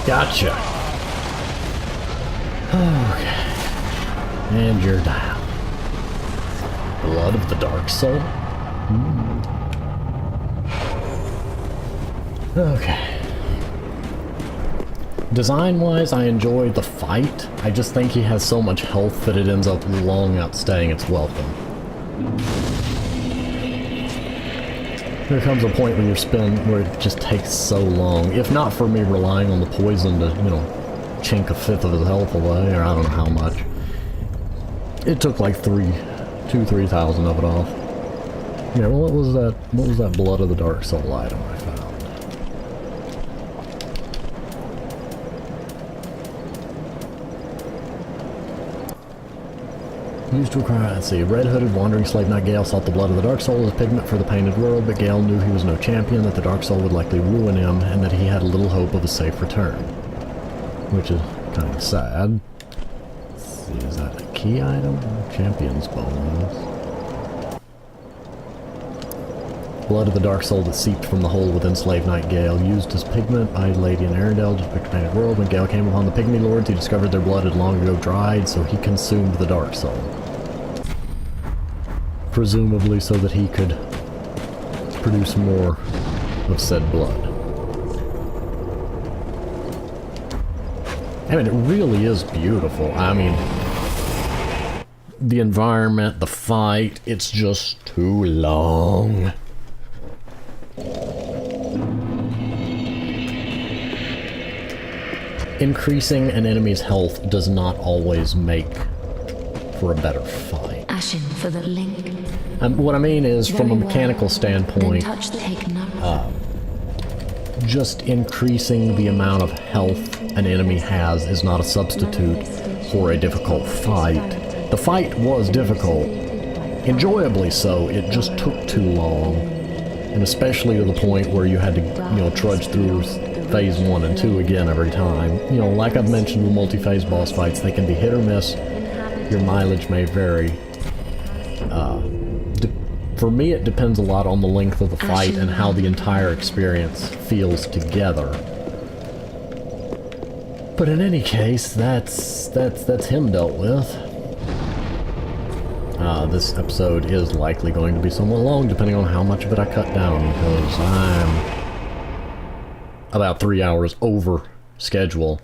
Gotcha. Okay. And you're down. Blood of the Dark Soul? Okay. Design-wise, I enjoy the fight. I just think he has so much health that it ends up long outstaying its welcome. There comes a point when where it just takes so long. If not for me relying on the poison to, you know, chink a fifth of his health away, or I don't know how much. It took like 3,000 of it off. Yeah, well, what was that Blood of the Dark Soul item I found? Used to acquire, let's see, red-hooded wandering slave knight Gael sought the blood of the Dark Soul as pigment for the painted world, but Gael knew he was no champion, that the Dark Soul would likely ruin him, and that he had little hope of a safe return. Which is kind of sad. Let's see, is that a key item? Champion's bones. Blood of the Dark Soul that seeped from the hole within slave knight Gael, used as pigment by Lady and Arendelle to depict the painted world. When Gael came upon the pygmy lords, he discovered their blood had long ago dried, so he consumed the Dark Soul. Presumably so that he could produce more of said blood. I mean, it really is beautiful. I mean, the environment, the fight, it's just too long. Increasing an enemy's health does not always make for a better fight. Ashen for the link. What I mean is, from a Very mechanical well. standpoint, Then touch the take note. just increasing the amount of health an enemy has is not a substitute for a difficult fight. The fight was difficult, enjoyably so, it just took too long. And especially to the point where you had to, you know, trudge through phase 1 and 2 again every time. You know, like I've mentioned with multi-phase boss fights, they can be hit or miss. Your mileage may vary. For me, it depends a lot on the length of the fight and how the entire experience feels together. But in any case, that's him dealt with. This episode is likely going to be somewhat long, depending on how much of it I cut down, because I'm about 3 hours over schedule.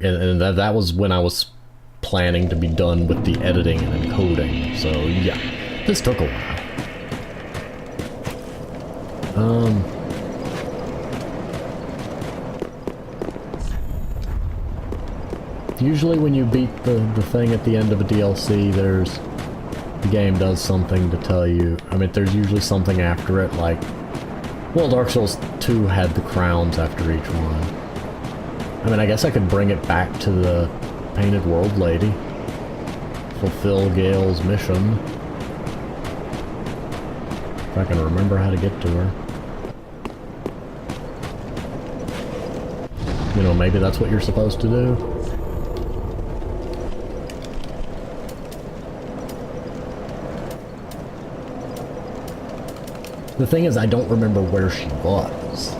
And that was when I was planning to be done with the editing and encoding, so yeah, this took a while. Usually when you beat the thing at the end of a DLC, the game does something to tell you. I mean, there's usually something after it, like, well, Dark Souls 2 had the crowns after each one. I mean, I guess I could bring it back to the Painted World Lady. Fulfill Gael's mission. If I can remember how to get to her. You know, maybe that's what you're supposed to do. The thing is, I don't remember where she was.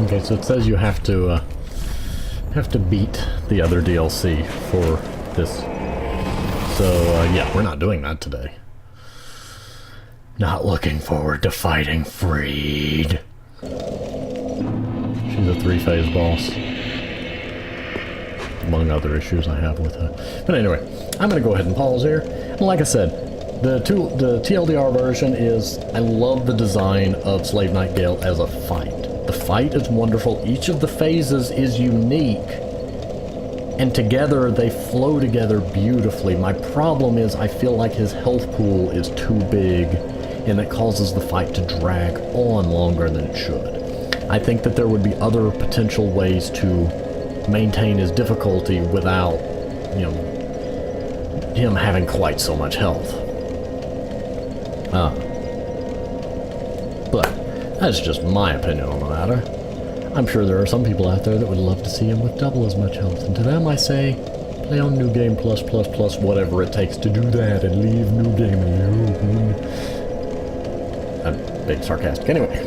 Okay, so it says you have to beat the other DLC for this. So, yeah, we're not doing that today. Not looking forward to fighting Freed. She's a 3-phase boss. Among other issues I have with her. But anyway, I'm going to go ahead and pause here. And like I said, the TLDR version is, I love the design of Slave Knight Gael as a fight. The fight is wonderful. Each of the phases is unique. And together, they flow together beautifully. My problem is, I feel like his health pool is too big, and it causes the fight to drag on longer than it should. I think that there would be other potential ways to maintain his difficulty without, you know, him having quite so much health. But that's just my opinion on the matter. I'm sure there are some people out there that would love to see him with double as much health, and to them I say, play on New Game Plus, whatever it takes to do that, and leave New Game alone. I'm being sarcastic. Anyway,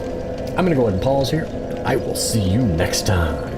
I'm going to go ahead and pause here. I will see you next time.